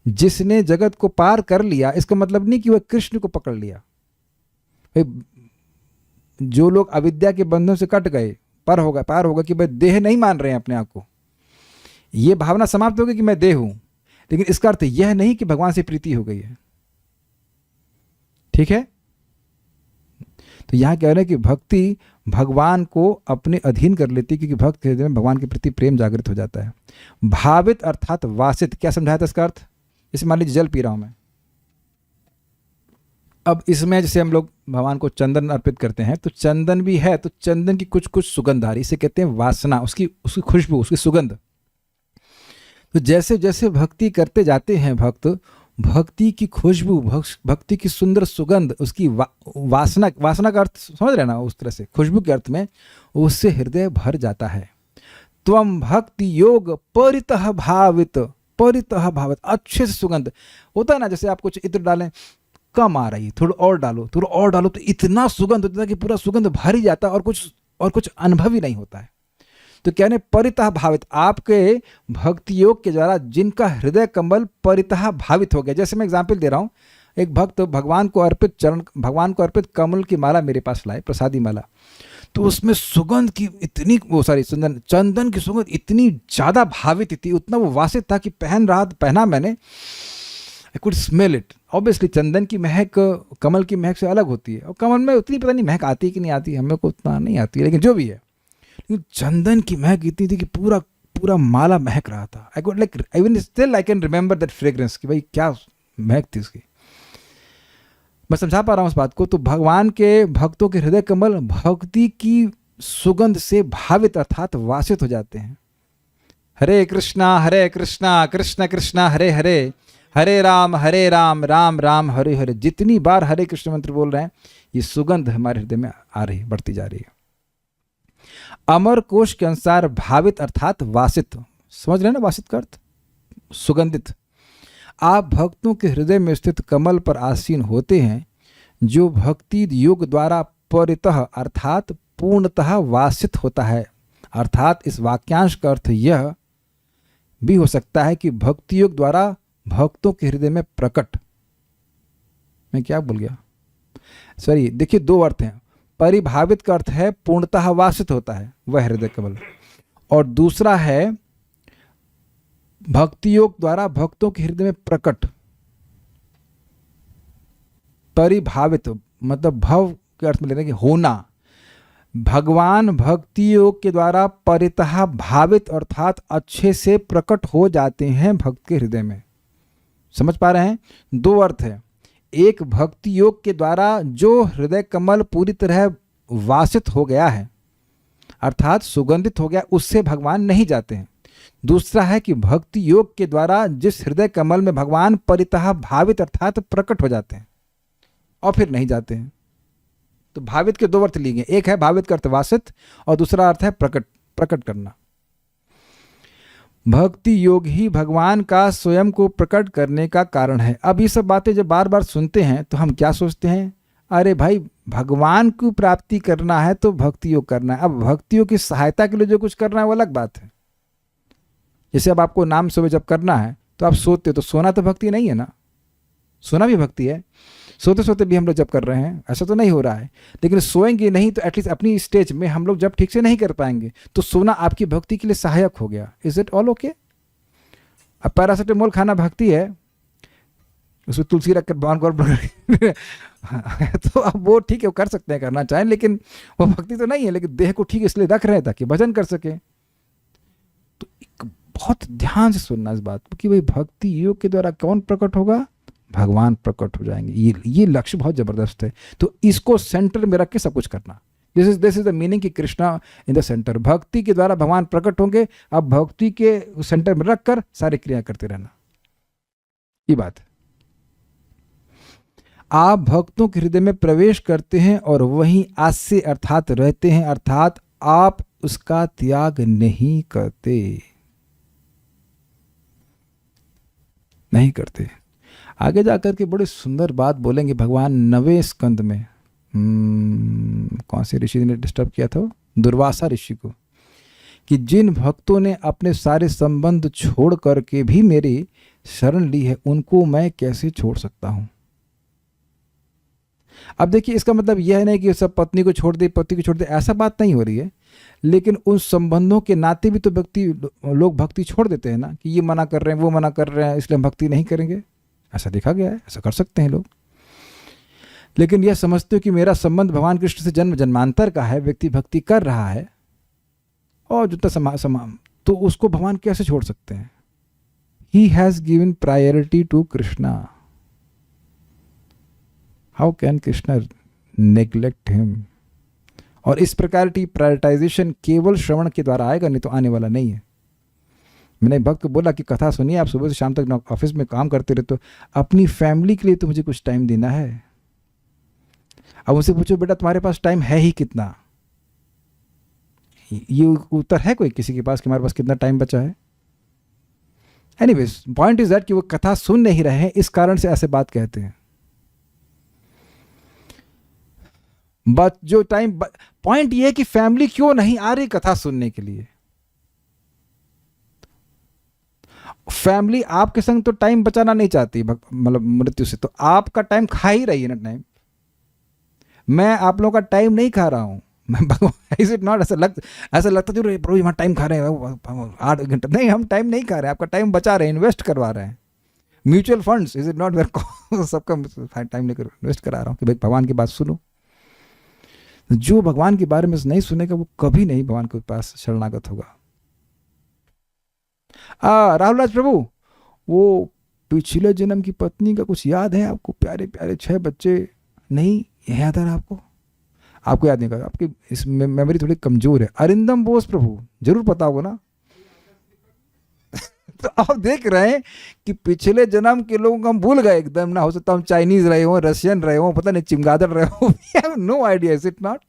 Speaker 1: जिसने जगत को पार कर लिया, इसका मतलब नहीं कि वह कृष्ण को पकड़ लिया। जो लोग अविद्या के बंधन से कट गए, पार होगा कि भाई देह नहीं मान रहे हैं अपने आप को, ये भावना समाप्त हो गई कि मैं देह हूं, लेकिन इसका अर्थ यह नहीं कि भगवान से प्रीति हो गई है। ठीक है? तो यहां कह रहे हैं कि भक्ति भगवान को अपने अधीन कर लेती है, क्योंकि भक्त के हृदय में भगवान के प्रति प्रेम जागृत हो जाता है। भावित अर्थात वासित, क्या समझाया था इसका अर्थ? इसे मान लीजिए जल पी रहा हूं मैं, अब इसमें जैसे हम लोग भगवान को चंदन अर्पित करते हैं, तो चंदन भी है, तो चंदन की कुछ कुछ सुगंध आ रही, इसे कहते हैं वासना, उसकी खुशबू, उसकी सुगंध। तो जैसे जैसे भक्ति करते जाते हैं भक्त, भक्ति की खुशबू, भक्ति की सुंदर सुगंध, उसकी वासना का अर्थ समझ रहे ना, उस तरह से खुशबू के अर्थ में उससे हृदय भर जाता है। त्वम भक्ति योग परितः भावित, परितः भावित, अच्छे से सुगंध होता है ना। जैसे आप कुछ इत्र डालें, कम आ रही है, थोड़ा और डालो, थोड़ा और डालो, तो इतना सुगंध होता है कि पूरा सुगंध भर ही जाता है और कुछ अनुभव ही नहीं होता है। तो कहने परितः भावित, आपके भक्ति योग के द्वारा जिनका हृदय कमल परितः भावित हो गया। जैसे मैं एग्जाम्पल दे रहा हूं, एक भक्त भगवान को अर्पित कमल की माला मेरे पास लाए, प्रसादी माला, तो उसमें सुगंध की इतनी, चंदन की सुगंध इतनी ज्यादा भावित थी, उतना वो वासित था कि पहना मैंने, I could smell it. Obviously चंदन की महक कमल की महक से अलग होती है, और कमल में उतनी पता नहीं महक आती कि नहीं आती, हमें को उतना नहीं आती है, लेकिन जो भी है, लेकिन चंदन की महक इतनी थी कि पूरा माला महक रहा था। I could like, even still I can remember that fragrance, कि भाई क्या महक थी उसकी। मैं समझा पा रहा हूँ उस बात को। तो भगवान के भक्तों के हृदय कमल भक्ति की सुगंध से भावित अर्थात वासित हो जाते हैं। हरे कृष्णा कृष्ण कृष्ण हरे हरे, हरे राम राम राम हरे हरे। जितनी बार हरे कृष्ण मंत्र बोल रहे हैं, ये सुगंध हमारे हृदय में आ रही, बढ़ती जा रही है। अमर कोश के अनुसार भावित अर्थात वासित, समझ रहे हैं ना वासित का अर्थ? सुगंधित। आप भक्तों के हृदय में स्थित कमल पर आसीन होते हैं, जो भक्ति योग द्वारा परितः अर्थात पूर्णतः वासित होता है। अर्थात इस वाक्यांश का अर्थ यह भी हो सकता है कि भक्ति योग द्वारा भक्तों के हृदय में प्रकट, मैं क्या भूल गया, सॉरी, देखिए दो अर्थ हैं। परिभावित का अर्थ है पूर्णतः वासित होता है वह हृदय कमल, और दूसरा है भक्ति योग द्वारा भक्तों के हृदय में प्रकट। परिभावित मतलब भव के अर्थ में लेने के होना। भगवान भक्ति योग के द्वारा परितः भावित अर्थात अच्छे से प्रकट हो जाते हैं भक्त के हृदय में। समझ पा रहे हैं? दो अर्थ है। एक, भक्ति योग के द्वारा जो हृदय कमल पूरी तरह वासित हो गया है अर्थात सुगंधित हो गया, उससे भगवान नहीं जाते हैं। दूसरा है कि भक्ति योग के द्वारा जिस हृदय कमल में भगवान परितः भावित अर्थात प्रकट हो जाते हैं और फिर नहीं जाते हैं। तो भावित के दो अर्थ लिए गए, एक है भावित का अर्थ वासित और दूसरा अर्थ है प्रकट करना। भक्ति योग ही भगवान का स्वयं को प्रकट करने का कारण है। अब ये सब बातें जब बार बार सुनते हैं तो हम क्या सोचते हैं, अरे भाई भगवान की प्राप्ति करना है तो भक्ति योग करना है। अब भक्ति योग की सहायता के लिए जो कुछ करना है वो अलग बात है। जैसे अब आपको नाम सुबह जब करना है तो आप सोते हो, तो सोना तो भक्ति नहीं है ना, सोना भी भक्ति है। सोते सोते भी हम लोग जब कर रहे हैं, ऐसा तो नहीं हो रहा है। लेकिन सोएंगे नहीं तो एटलीस्ट अपनी स्टेज में हम लोग जब ठीक से नहीं कर पाएंगे तो सोना आपकी भक्ति के लिए सहायक हो गया। Is it all okay? अब पैरासिटामोल खाना भक्ति है, उसमें तुलसी रखकर भगवान को तो अब वो ठीक है, वो कर सकते हैं करना चाहें, लेकिन वो भक्ति तो नहीं है। लेकिन देह को ठीक इसलिए रख रहे हैं ताकि भजन कर सके। तो एक बहुत ध्यान से सुनना इस बात को कि भाई भक्ति योग के द्वारा कौन प्रकट होगा? भगवान प्रकट हो जाएंगे। ये लक्ष्य बहुत जबरदस्त है। तो इसको सेंटर में रख के सब कुछ करना। दिस इज द मीनिंग कि कृष्णा इन द सेंटर। भक्ति के द्वारा भगवान प्रकट होंगे। अब भक्ति के सेंटर में रखकर सारी क्रिया करते रहना, ये बात है। आप भक्तों के हृदय में प्रवेश करते हैं और वहीं आस्य अर्थात रहते हैं, अर्थात आप उसका त्याग नहीं करते, नहीं करते। आगे जाकर के बड़ी सुंदर बात बोलेंगे भगवान 9वें स्कंद में। कौन से ऋषि ने डिस्टर्ब किया था? दुर्वासा ऋषि को, कि जिन भक्तों ने अपने सारे संबंध छोड़ करके भी मेरी शरण ली है उनको मैं कैसे छोड़ सकता हूं। अब देखिए, इसका मतलब यह नहीं कि सब पत्नी को छोड़ दे, पति को छोड़ दे, ऐसा बात नहीं हो रही है। लेकिन उन संबंधों के नाते भी तो लोग भक्ति छोड़ देते हैं ना, कि ये मना कर रहे हैं, वो मना कर रहे हैं, इसलिए हम भक्ति नहीं करेंगे। ऐसा देखा गया है, ऐसा कर सकते हैं लोग। लेकिन यह समझते हो कि मेरा संबंध भगवान कृष्ण से जन्म जन्मांतर का है, व्यक्ति भक्ति कर रहा है और जितना तो उसको भगवान कैसे छोड़ सकते हैं? He has given priority to Krishna. How can Krishna neglect him? और इस प्रकार की प्रायोरिटाइजेशन केवल श्रवण के द्वारा आएगा, नहीं तो आने वाला नहीं है। मैंने भक्त को बोला कि कथा सुनिए, आप सुबह से शाम तक ऑफिस में काम करते रहते हो, अपनी फैमिली के लिए तो मुझे कुछ टाइम देना है। अब उनसे पूछो, बेटा तुम्हारे पास टाइम है ही कितना? ये उत्तर है कोई किसी के पास कि हमारे पास कितना टाइम बचा है? एनीवेज, पॉइंट इज दैट कि वो कथा सुन नहीं रहे हैं, इस कारण से ऐसे बात कहते हैं। बट जो टाइम, पॉइंट ये है कि फैमिली क्यों नहीं आ रही कथा सुनने के लिए? फैमिली आपके संग तो टाइम बचाना नहीं चाहती, मतलब मृत्यु से, तो आपका टाइम खा ही रही है ना टाइम। मैं आप लोगों का टाइम नहीं खा रहा हूं, मैं इज इट नॉट? ऐसा लगता जो प्रभु वहां टाइम खा रहे हैं 8 घंटे, नहीं, हम टाइम नहीं खा रहे हैं, आपका टाइम बचा रहे हैं, इन्वेस्ट करवा रहे हैं। Mutual funds, is it not? Where सबका टाइम लेकर इन्वेस्ट करा रहा हूँ कि भाई भगवान की बात सुनो। जो भगवान के बारे में नहीं सुनेगा वो कभी नहीं भगवान के पास शरणागत होगा। राहुल राज प्रभु, वो पिछले जन्म की पत्नी का कुछ याद है आपको? प्यारे प्यारे 6 बच्चे, नहीं याद आ रहा आपको? आपको याद नहीं कर, आपकी इस मेमोरी थोड़ी कमजोर है। अरिंदम बोस प्रभु, जरूर पता होगा ना। तो आप देख रहे हैं कि पिछले जन्म के लोगों को हम भूल गए एकदम ना। हो सकता हम चाइनीज रहे हो, रशियन रहे हो, पता नहीं चिमगादड़ रहे हो, we have no idea, is it not?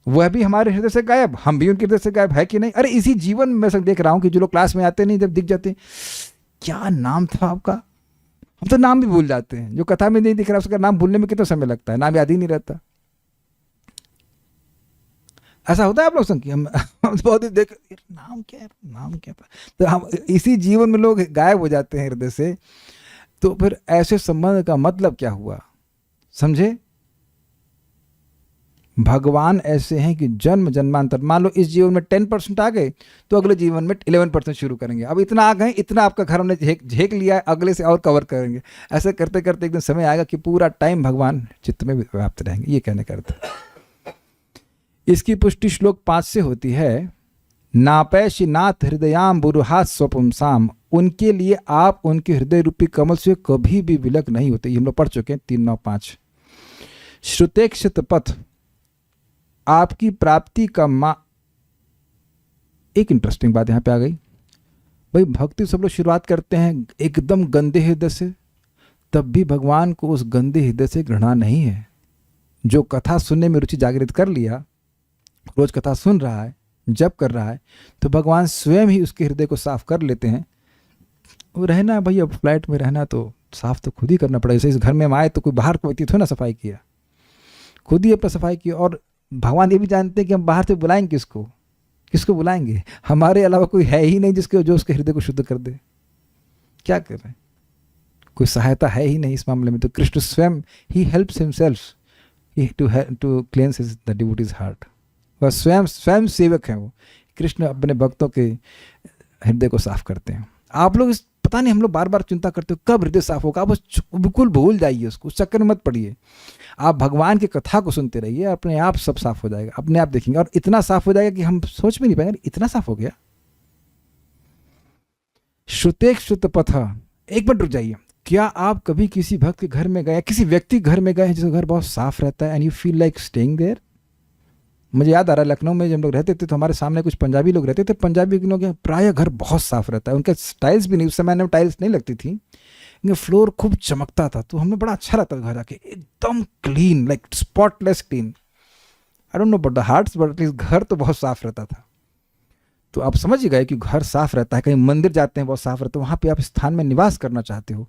Speaker 1: वह भी हमारे हृदय से गायब, हम भी उनके हृदय से गायब है कि नहीं? अरे इसी जीवन में मैं देख रहा हूं कि जो लोग क्लास में आते नहीं, जब दिख जाते, क्या नाम था आपका? हम तो नाम भी भूल जाते हैं। जो कथा में नहीं दिख रहा उसका नाम भूलने में कितना समय लगता है, नाम याद ही नहीं रहता। ऐसा होता है आप लोग संग कि हम बहुत देख, नाम क्या है, नाम क्या है, तो हम इसी जीवन में लोग गायब हो जाते हैं हृदय से। तो फिर ऐसे संबंध का मतलब क्या हुआ, समझे? भगवान ऐसे हैं कि जन्म जन्मांतर, मान लो इस जीवन में 10% आ गए तो अगले जीवन में 11% शुरू करेंगे। अब इतना आ गए, इतना आपका घर हमने झेक लिया है, अगले से और कवर करेंगे। ऐसे करते करते एक दिन समय आएगा कि पूरा टाइम भगवान चित्त में व्याप्त रहेंगे। ये कहने का अर्थ है। इसकी पुष्टि श्लोक 5 से होती है। नापैशि नाथ हृदयाम बुरुहात स्वपुंसाम, उनके लिए आप उनके हृदय रूपी कमल से कभी भी विलग नहीं होते। ये हम लोग पढ़ चुके हैं 3-9-5। श्रुतेक्षित पथ, आपकी प्राप्ति का एक इंटरेस्टिंग बात यहां पे आ गई। भाई भक्ति सब लोग शुरुआत करते हैं एकदम गंदे हृदय से, तब भी भगवान को उस गंदे हृदय से घृणा नहीं है। जो कथा सुनने में रुचि जागृत कर लिया, रोज कथा सुन रहा है, जप कर रहा है, तो भगवान स्वयं ही उसके हृदय को साफ कर लेते हैं। वो रहना भैया फ्लैट में रहना तो साफ तो खुद ही करना पड़ेगा। जैसे इस घर में हम आए तो कोई बाहर को व्यक्ति थोड़ा ना सफाई किया, खुद ही अपना सफाई किया। और भगवान ये भी जानते हैं कि हम बाहर से बुलाएंगे किसको, किसको बुलाएंगे? हमारे अलावा कोई है ही नहीं जिसके जो उसके हृदय को शुद्ध कर दे। क्या कर रहे हैं? कोई सहायता है ही नहीं इस मामले में। तो कृष्ण स्वयं ही helps himself to cleanse the devotees heart. वह स्वयं सेवक हैं। वो कृष्ण अपने भक्तों के हृदय को साफ करते हैं। आप लोग इस पता नहीं, हम लोग बार बार चिंता करते हो कब हृदय साफ होगा। आप बिल्कुल भूल जाइए उसको, उस चक्कर में मत पड़िए। आप भगवान की कथा को सुनते रहिए, अपने आप सब साफ हो जाएगा, अपने आप देखेंगे। और इतना साफ हो जाएगा कि हम सोच भी नहीं पाएंगे इतना साफ हो गया। श्रुतेक श्रुत पथ। एक मिनट रुक जाइए। क्या आप कभी किसी भक्त के घर में गए, किसी व्यक्ति के घर में गए जिसका घर बहुत साफ रहता है and you feel like staying there? मुझे याद आ रहा है लखनऊ में जब हम लोग रहते थे तो हमारे सामने कुछ पंजाबी लोग रहते थे। पंजाबी लोग प्राय घर बहुत साफ रहता है, उनके टाइल्स भी नहीं, उस समय में टाइल्स नहीं लगती थी, उनके फ्लोर खूब चमकता था। तो हमें बड़ा अच्छा लगता था घर आके, एकदम clean, like spotless clean. I don't know about the hearts but at least घर तो बहुत साफ रहता था। तो आप समझ ही गए कि घर साफ रहता है। कहीं मंदिर जाते हैं बहुत साफ रहता है, वहाँ पे आप स्थान में निवास करना चाहते हो।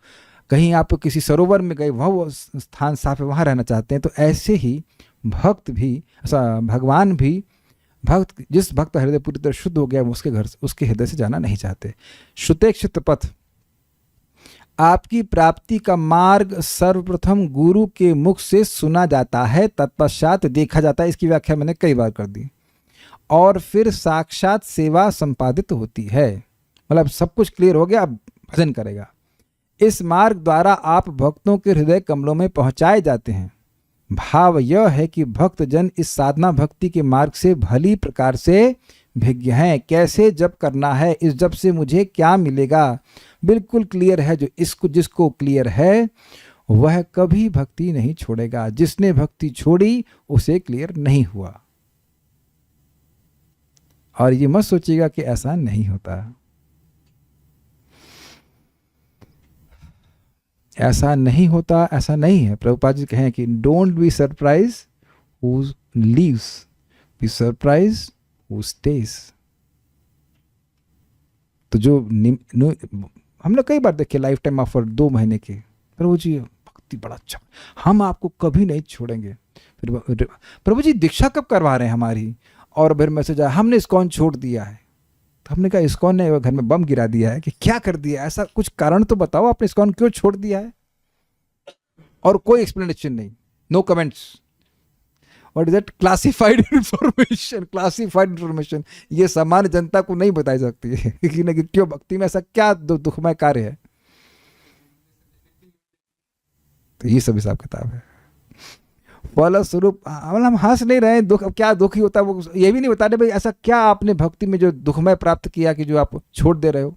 Speaker 1: कहीं आप किसी सरोवर में गए, वहाँ वो स्थान साफ है, वहाँ रहना चाहते हैं। तो ऐसे ही भक्त भी, भगवान भी भक्त, जिस भक्त का हृदय पूरी तरह शुद्ध हो गया उसके घर, उसके हृदय से जाना नहीं चाहते। श्रुतेक्षित पथ। आपकी प्राप्ति का मार्ग सर्वप्रथम गुरु के मुख से सुना जाता है, तत्पश्चात देखा जाता है। इसकी व्याख्या मैंने कई बार कर दी। और फिर साक्षात सेवा संपादित होती है। मतलब सब कुछ क्लियर हो गया, अब भजन करेगा। इस मार्ग द्वारा आप भक्तों के हृदय कमलों में पहुंचाए जाते हैं। भाव यह है कि भक्त जन इस साधना भक्ति के मार्ग से भली प्रकार से भिज्ञ हैं। कैसे जप करना है, इस जप से मुझे क्या मिलेगा, बिल्कुल क्लियर है। जो इसको जिसको क्लियर है वह कभी भक्ति नहीं छोड़ेगा। जिसने भक्ति छोड़ी उसे क्लियर नहीं हुआ। और ये मत सोचिएगा कि ऐसा नहीं होता, ऐसा नहीं होता, ऐसा नहीं है। प्रभुपाद जी कहें कि don't be surprise who leaves, be surprise who stays. तो जो हम लोग कई बार देखे लाइफ टाइम ऑफर 2 महीने के, प्रभु जी भक्ति बड़ा अच्छा, हम आपको कभी नहीं छोड़ेंगे। फिर प्रभु जी दीक्षा कब करवा रहे हैं हमारी? और फिर मैसेज आया हमने इस्कॉन छोड़ दिया है। तो हमने कहा इस्कॉन ने घर में बम गिरा दिया है कि क्या कर दिया? ऐसा कुछ कारण तो बताओ, आपने इस्कॉन क्यों छोड़ दिया है? और कोई एक्सप्लेनेशन नहीं, no comments. What is that? Classified information. Classified information ये सामान्य जनता को नहीं बताई सकती है कि क्यों भक्ति में ऐसा क्या दुखमय कार्य है। तो ये सब हिसाब किताब है। फलस्वरूप मतलब हम हंस नहीं रहे, दुख, अब क्या दुखी होता है वो ये भी नहीं बता रहे भाई ऐसा क्या आपने भक्ति में जो दुखमय प्राप्त किया कि जो आप छोड़ दे रहे हो।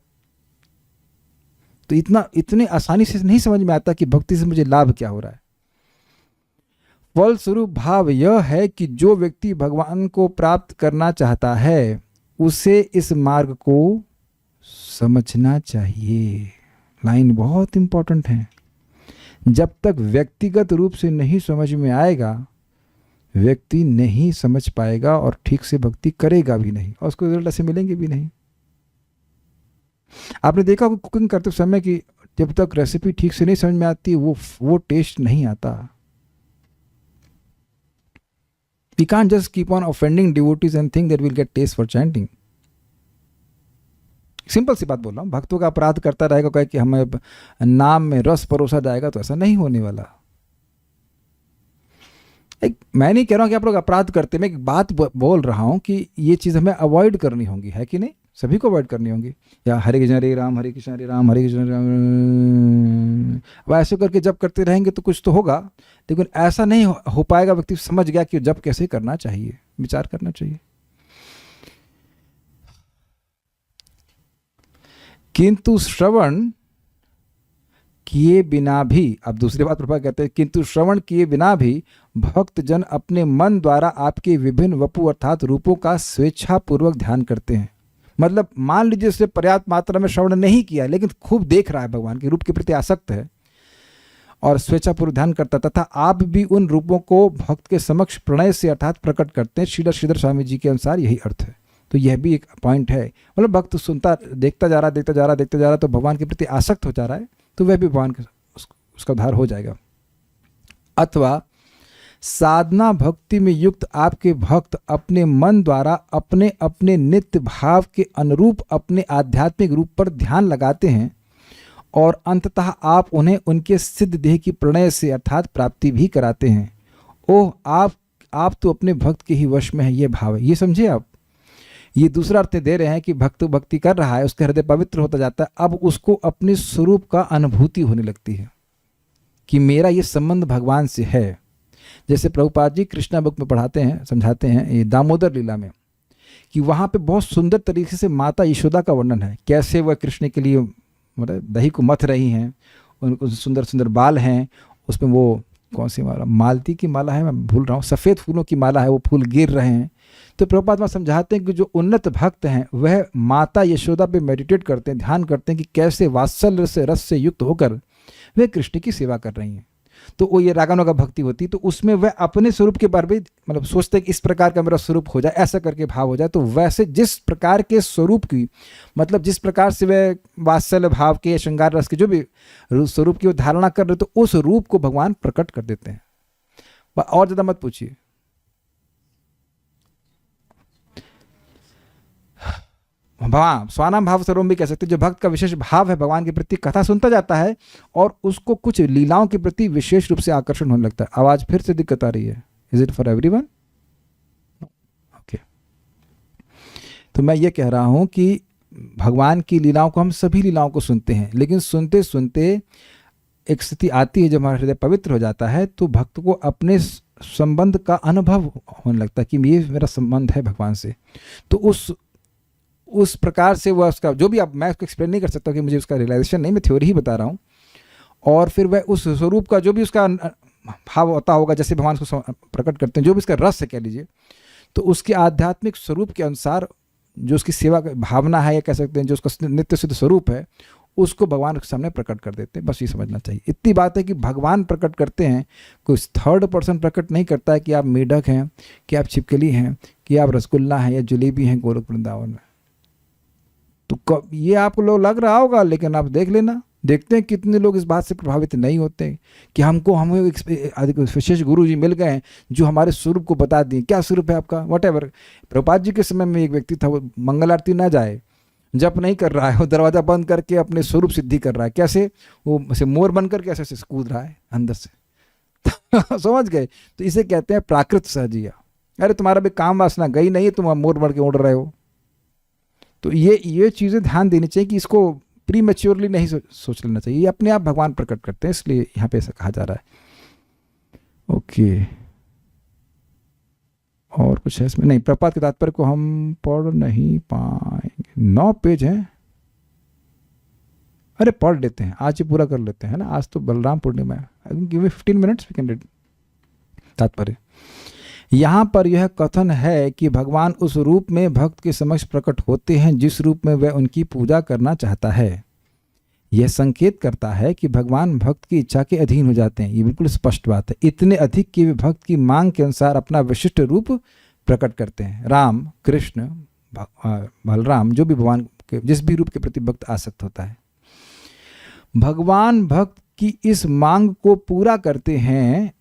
Speaker 1: तो इतनी आसानी से नहीं समझ में आता कि भक्ति से मुझे लाभ क्या हो रहा है। फलस्वरूप भाव यह है कि जो व्यक्ति भगवान को प्राप्त करना चाहता है उसे इस मार्ग को समझना चाहिए। लाइन बहुत इंपॉर्टेंट है। जब तक व्यक्तिगत रूप से नहीं समझ में आएगा व्यक्ति नहीं समझ पाएगा और ठीक से भक्ति करेगा भी नहीं और उसको रिजल्ट ऐसे मिलेंगे भी नहीं। आपने देखा कुकिंग करते समय कि जब तक रेसिपी ठीक से नहीं समझ में आती वो टेस्ट नहीं आता। We can't just keep on offending devotees and think that we'll get taste for chanting. Simple सी बात बोल रहा हूँ, भक्तों का अपराध करता रहेगा कहे कि हमें नाम में रस परोसा जाएगा, तो ऐसा नहीं होने वाला। मैं नहीं कह रहा हूँ कि आप लोग अपराध करते, मैं एक बात बोल रहा हूँ कि ये चीज़ हमें अवॉइड करनी होगी, है कि नहीं? सभी को अवॉइड करनी होगी। या हरे कृष्ण हरे राम हरे कृष्ण हरे राम हरे कृष्ण राम, अब ऐसे करके जब करते रहेंगे तो कुछ तो होगा, लेकिन ऐसा नहीं हो पाएगा। व्यक्ति समझ गया कि जब कैसे करना चाहिए, विचार करना चाहिए। किंतु श्रवण किए बिना भी, अब दूसरी बात प्रभा कहते हैं, किंतु श्रवण किए बिना भी भक्त जन अपने मन द्वारा आपके विभिन्न वपु अर्थात रूपों का स्वेच्छापूर्वक ध्यान करते हैं। मतलब मान लीजिए उसने पर्याप्त मात्रा में श्रवण नहीं किया लेकिन खूब देख रहा है, भगवान के रूप के प्रति आसक्त है और स्वेच्छापूर्वक ध्यान करता, तथा आप भी उन रूपों को भक्त के समक्ष प्रणय से अर्थात प्रकट करते हैं। श्रीधर स्वामी जी के अनुसार यही अर्थ है। तो यह भी एक पॉइंट है। मतलब भक्त सुनता, देखता जा रहा तो भगवान के प्रति आसक्त हो जा रहा है, तो वह भी भगवान के उसका उद्धार हो जाएगा। अथवा साधना भक्ति में युक्त आपके भक्त अपने मन द्वारा अपने अपने नित्य भाव के अनुरूप अपने आध्यात्मिक रूप पर ध्यान लगाते हैं और अंततः आप उन्हें उनके सिद्ध देह की प्रणय से अर्थात प्राप्ति भी कराते हैं। ओह, आप तो अपने भक्त के ही वश में है, ये भाव है। ये समझे आप, ये दूसरा अर्थ दे रहे हैं कि भक्त भक्ति कर रहा है, उसका हृदय पवित्र होता जाता है, अब उसको अपने स्वरूप का अनुभूति होने लगती है कि मेरा ये संबंध भगवान से है। जैसे प्रभुपाद जी कृष्णा बुक में पढ़ाते हैं, समझाते हैं ये दामोदर लीला में, कि वहाँ पे बहुत सुंदर तरीके से माता यशोदा का वर्णन है, कैसे वह कृष्ण के लिए मतलब दही को मथ रही हैं, उनको सुंदर सुंदर बाल हैं, उसमें वो कौन सी माला, मालती की माला है, मैं भूल रहा हूँ, सफ़ेद फूलों की माला है, वो फूल गिर रहे हैं। तो प्रभुपाद वहाँ समझाते हैं कि जो उन्नत भक्त हैं वह माता यशोदा पे मेडिटेट करते हैं, ध्यान करते हैं कि कैसे वात्सल्य से रस से युक्त होकर वे कृष्ण की सेवा कर रही हैं। तो वो ये रागानुगा भक्ति होती, तो उसमें वह अपने स्वरूप के बारे में मतलब सोचते हैं कि इस प्रकार का मेरा स्वरूप हो जाए, ऐसा करके भाव हो जाए। तो वैसे जिस प्रकार के स्वरूप की मतलब जिस प्रकार से वह वात्सल्य भाव के श्रृंगार रस के जो भी स्वरूप की वो धारणा कर रहे, तो उस रूप को भगवान प्रकट कर देते हैं। और ज़्यादा मत पूछिए। हाँ, स्वानाम भाव सर्वम भी कह सकते हैं। जो भक्त का विशेष भाव है भगवान के प्रति, कथा सुनता जाता है और उसको कुछ लीलाओं के प्रति विशेष रूप से आकर्षण होने लगता है। आवाज फिर से दिक्कत आ रही है। Is it for everyone? Okay. तो मैं ये कह रहा हूं कि भगवान की लीलाओं को, हम सभी लीलाओं को सुनते हैं, लेकिन सुनते सुनते एक स्थिति आती है जब हमारा हृदय पवित्र हो जाता है, तो भक्त को अपने संबंध का अनुभव होने लगता है कि ये मेरा संबंध है भगवान से। तो उस प्रकार से वह उसका जो भी, अब मैं उसको एक्सप्लेन नहीं कर सकता कि मुझे उसका रियलाइजेशन नहीं, मैं थ्योरी ही बता रहा हूँ। और फिर वह उस स्वरूप का जो भी उसका भाव होता होगा, जैसे भगवान को प्रकट करते हैं, जो भी उसका रस है कह लीजिए, तो उसके आध्यात्मिक स्वरूप के अनुसार जो उसकी सेवा भावना है, या कह सकते हैं जो उसका नित्य सिद्ध स्वरूप है, उसको भगवान के सामने प्रकट कर देते हैं। बस ये समझना चाहिए। इतनी बात है कि भगवान प्रकट करते हैं, कोई थर्ड पर्सन प्रकट नहीं करता है कि आप मेढक हैं, कि आप छिपकली हैं, कि आप रसगुल्ला हैं या जलेबी हैं गोरख वृंदावन में। तो ये आपको लोग लग रहा होगा, लेकिन आप देख लेना, देखते हैं कितने लोग इस बात से प्रभावित नहीं होते कि हमें विशेष गुरु जी मिल गए हैं जो हमारे स्वरूप को बता दिए। क्या स्वरूप है आपका, वट एवर। प्रभुपाद जी के समय में एक व्यक्ति था, वो मंगल आरती ना जाए, जप नहीं कर रहा है, वो दरवाजा बंद करके अपने स्वरूप सिद्धि कर रहा है। कैसे? वो ऐसे मोर बन करके ऐसे कूद रहा है अंदर से। समझ गए? तो इसे कहते हैं प्राकृत सहजिया। अरे तुम्हारा भी काम वासना गई नहीं है, तुम मोर बन के उड़ रहे हो। तो ये चीज़ें ध्यान देनी चाहिए कि इसको प्री मैच्योरली नहीं सोच लेना चाहिए। ये अपने आप भगवान प्रकट करते हैं, इसलिए यहाँ पे ऐसा कहा जा रहा है। ओके, और कुछ है इसमें? नहीं, प्रपात के तात्पर्य को हम पढ़ नहीं पाएंगे, 9 पेज हैं। अरे पढ़ लेते हैं, आज ही पूरा कर लेते हैं ना, आज तो बलराम पूर्णिमा है। Give me 15 minutes, we can read tatparya. यहाँ पर यह कथन है कि भगवान उस रूप में भक्त के समक्ष प्रकट होते हैं जिस रूप में वह उनकी पूजा करना चाहता है। यह संकेत करता है कि भगवान भक्त की इच्छा के अधीन हो जाते हैं। ये बिल्कुल स्पष्ट बात है। इतने अधिक कि वे भक्त की मांग के अनुसार अपना विशिष्ट रूप प्रकट करते हैं। राम, कृष्ण, बलराम, जो भी भगवान के जिस भी रूप के प्रति भक्त आसक्त होता है, भगवान भक्त की इस मांग को पूरा करते हैं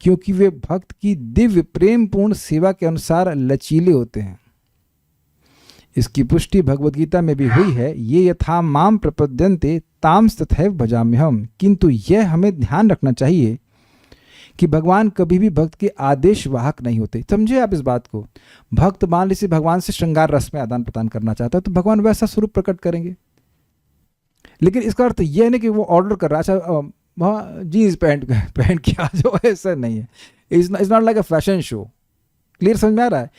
Speaker 1: क्योंकि वे भक्त की दिव्य प्रेमपूर्ण सेवा के अनुसार लचीले होते हैं। इसकी पुष्टि भगवद गीता में भी हुई है, ये यथा माम प्रपद्यन्ते ताम तथैव भजाम्यहम्। किंतु यह हमें ध्यान रखना चाहिए कि भगवान कभी भी भक्त के आदेश वाहक नहीं होते। समझे आप इस बात को? भक्त मान लीजिए भगवान से श्रृंगार रस में आदान प्रदान करना चाहता है, तो भगवान वैसा स्वरूप प्रकट करेंगे। लेकिन इसका अर्थ यह नहीं कि वो ऑर्डर कर रहा है, अच्छा जीन्स पहन के आ जाओ, ऐसा नहीं है। It's not like a fashion show. Clear समझ में आ रहा है?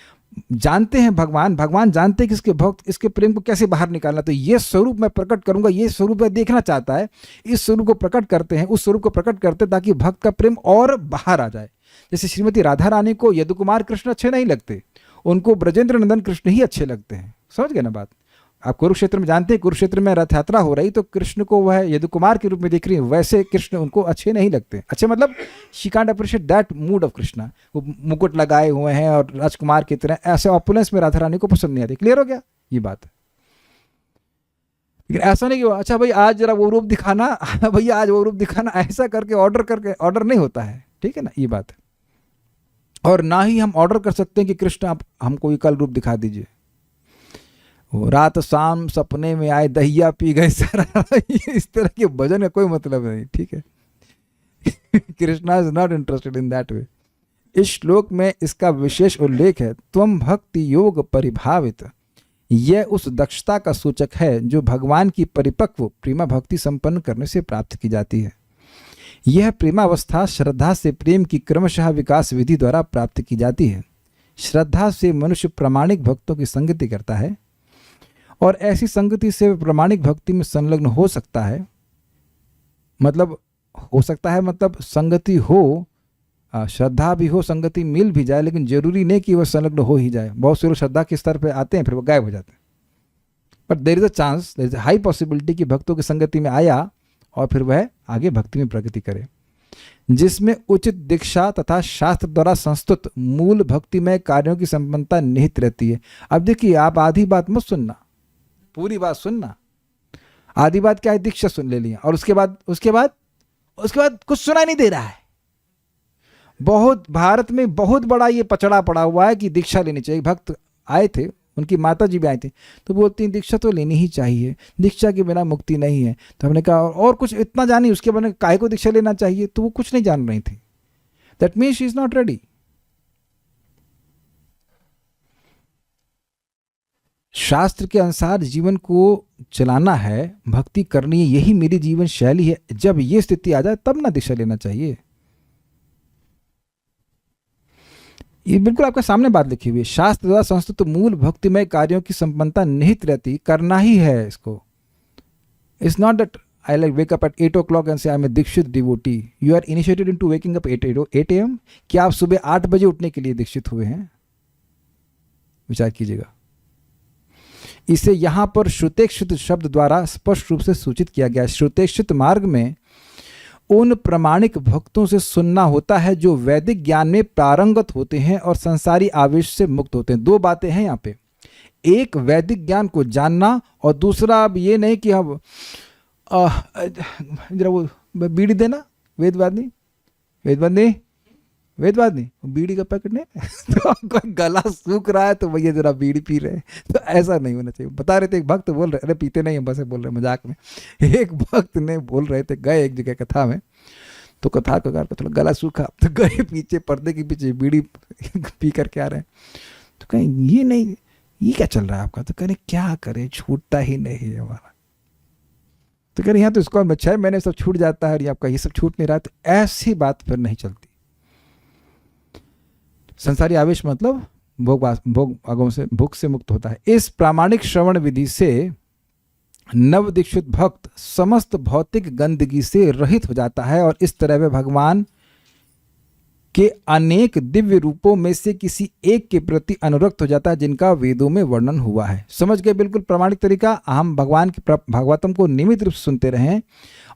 Speaker 1: जानते हैं भगवान जानते हैं कि इसके भक्त इसके प्रेम को कैसे बाहर निकालना। तो ये स्वरूप मैं प्रकट करूंगा, ये स्वरूप मैं देखना चाहता है, इस स्वरूप को प्रकट करते हैं, उस स्वरूप को प्रकट करते हैं ताकि भक्त का प्रेम और बाहर आ जाए। जैसे श्रीमती राधा रानी को यदु कुमार कृष्ण अच्छे नहीं लगते, उनको ब्रजेंद्र नंदन कृष्ण ही अच्छे लगते हैं। समझ गए ना बात? आप कुरुक्षेत्र में जानते हैं, कुरुक्षेत्र में रथ यात्रा हो रही तो कृष्ण को वह यदु कुमार के रूप में देख रही है, वैसे कृष्ण उनको अच्छे नहीं लगते। अच्छे मतलब she can't appreciate that mood off Krishna. वो मुकुट लगाए हुए हैं और राजकुमार की तरह ऐसे ऑपुलेंस में राधा रानी को पसंद नहीं आती। क्लियर हो गया ये बात? लेकिन ऐसा नहीं कि अच्छा भाई आज जरा वो रूप दिखाना, भैया आज वो रूप दिखाना, ऐसा करके ऑर्डर नहीं होता है, ठीक है ना, ये बात है। और ना ही हम ऑर्डर कर सकते हैं कि कृष्ण आप हमको ये कल रूप दिखा दीजिए। वो रात शाम सपने में आए दहिया पी गए सारा, इस तरह के भजन का कोई मतलब नहीं, ठीक है। Krishna is not interested in that way. इस श्लोक में इसका विशेष उल्लेख है, त्वम भक्ति योग परिभावित। यह उस दक्षता का सूचक है जो भगवान की परिपक्व प्रेमा भक्ति संपन्न करने से प्राप्त की जाती है। यह प्रेमावस्था श्रद्धा से प्रेम की क्रमशः विकास विधि द्वारा प्राप्त की जाती है। श्रद्धा से मनुष्य प्रामाणिक भक्तों की संगति करता है और ऐसी संगति से प्रामाणिक भक्ति में संलग्न हो सकता है। मतलब संगति हो, श्रद्धा भी हो, संगति मिल भी जाए, लेकिन जरूरी नहीं कि वह संलग्न हो ही जाए। बहुत से लोग श्रद्धा के स्तर पे आते हैं फिर वो गायब हो जाते हैं। But there is a chance, there is a high possibility कि भक्तों की संगति में आया और फिर वह आगे भक्ति में प्रगति करे, जिसमें उचित दीक्षा तथा शास्त्र द्वारा संस्तुत मूल भक्तिमय कार्यों की संपन्नता निहित रहती है। अब देखिए, आप आधी बात मत सुनना, पूरी बात सुनना। आधी बात क्या है, दीक्षा सुन ले लिया और उसके बाद कुछ सुना नहीं दे रहा है। बहुत भारत में बहुत बड़ा ये पचड़ा पड़ा हुआ है कि दीक्षा लेनी चाहिए। भक्त आए थे, उनकी माता जी भी आई थी, तो बोलती हैं दीक्षा तो लेनी ही चाहिए, दीक्षा के बिना मुक्ति नहीं है। तो हमने कहा और कुछ इतना जानी, उसके बाद काहे को दीक्षा लेना चाहिए, तो वो कुछ नहीं जान रही थी। That means she is not ready. शास्त्र के अनुसार जीवन को चलाना है, भक्ति करनी है, यही मेरी जीवन शैली है। जब ये स्थिति आ जाए तब ना दीक्षा लेना चाहिए। ये बिल्कुल आपके सामने बात लिखी हुई है। शास्त्र द्वारा संस्तुत मूल भक्तिमय कार्यों की संपन्नता निहित रहती, करना ही है इसको। It's not that I like wake up at 8 o'clock and say I am a दीक्षित devotee. You are initiated into waking up 8 AM। क्या आप सुबह 8 बजे उठने के लिए दीक्षित हुए हैं? विचार कीजिएगा। इसे यहां पर श्रुतेक्षित शब्द द्वारा स्पष्ट रूप से सूचित किया गया है। श्रुतेक्षित मार्ग में उन प्रामाणिक भक्तों से सुनना होता है जो वैदिक ज्ञान में पारंगत होते हैं और संसारी आवेश से मुक्त होते हैं। 2 बातें हैं यहाँ पे, एक वैदिक ज्ञान को जानना और दूसरा अब ये नहीं कि हम जरा वो बीड़ी देना, वेदवादी बीड़ी का पैकेट नहीं तो कोई गला सूख रहा है तो भैया जरा बीड़ी पी रहे हैं, तो ऐसा नहीं होना चाहिए। बता रहे थे, एक भक्त बोल रहे, अरे पीते नहीं हम, बस बोल रहे मजाक में। एक भक्त ने बोल रहे थे, गए एक जगह कथा में, तो कथा का थोड़ा गला सूखा, तो गए पीछे पर्दे के पीछे बीड़ी पी करके आ रहे हैं। तो कहें ये नहीं, ये क्या चल रहा है आपका? तो कह रहे क्या करे, छूटता ही नहीं है हमारा। तो कह रहे यहाँ तो इसको 6 महीने सब छूट जाता है और आपका ये सब छूट नहीं रहा। तो ऐसी बात फिर नहीं चलती। संसारी आवेश मतलब भोग से मुक्त होता है। इस प्रामाणिक श्रवण विधि से नव दीक्षित भक्त समस्त भौतिक गंदगी से रहित हो जाता है और इस तरह वह भगवान के अनेक दिव्य रूपों में से किसी एक के प्रति अनुरक्त हो जाता है जिनका वेदों में वर्णन हुआ है। समझ गए? बिल्कुल प्रामाणिक तरीका। हम भगवान के भागवतम को नियमित रूप से सुनते रहें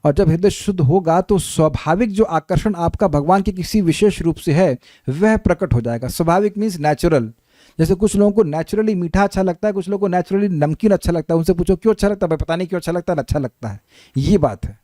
Speaker 1: और जब हृदय शुद्ध होगा तो स्वाभाविक जो आकर्षण आपका भगवान के किसी विशेष रूप से है वह प्रकट हो जाएगा। स्वाभाविक मीन्स नेचुरल। जैसे कुछ लोगों को नेचुरली मीठा अच्छा लगता है, कुछ लोगों को नेचुरली नमकीन अच्छा लगता है। उनसे पूछो क्यों अच्छा लगता है, पता नहीं क्यों अच्छा लगता है, अच्छा लगता है। ये बात है,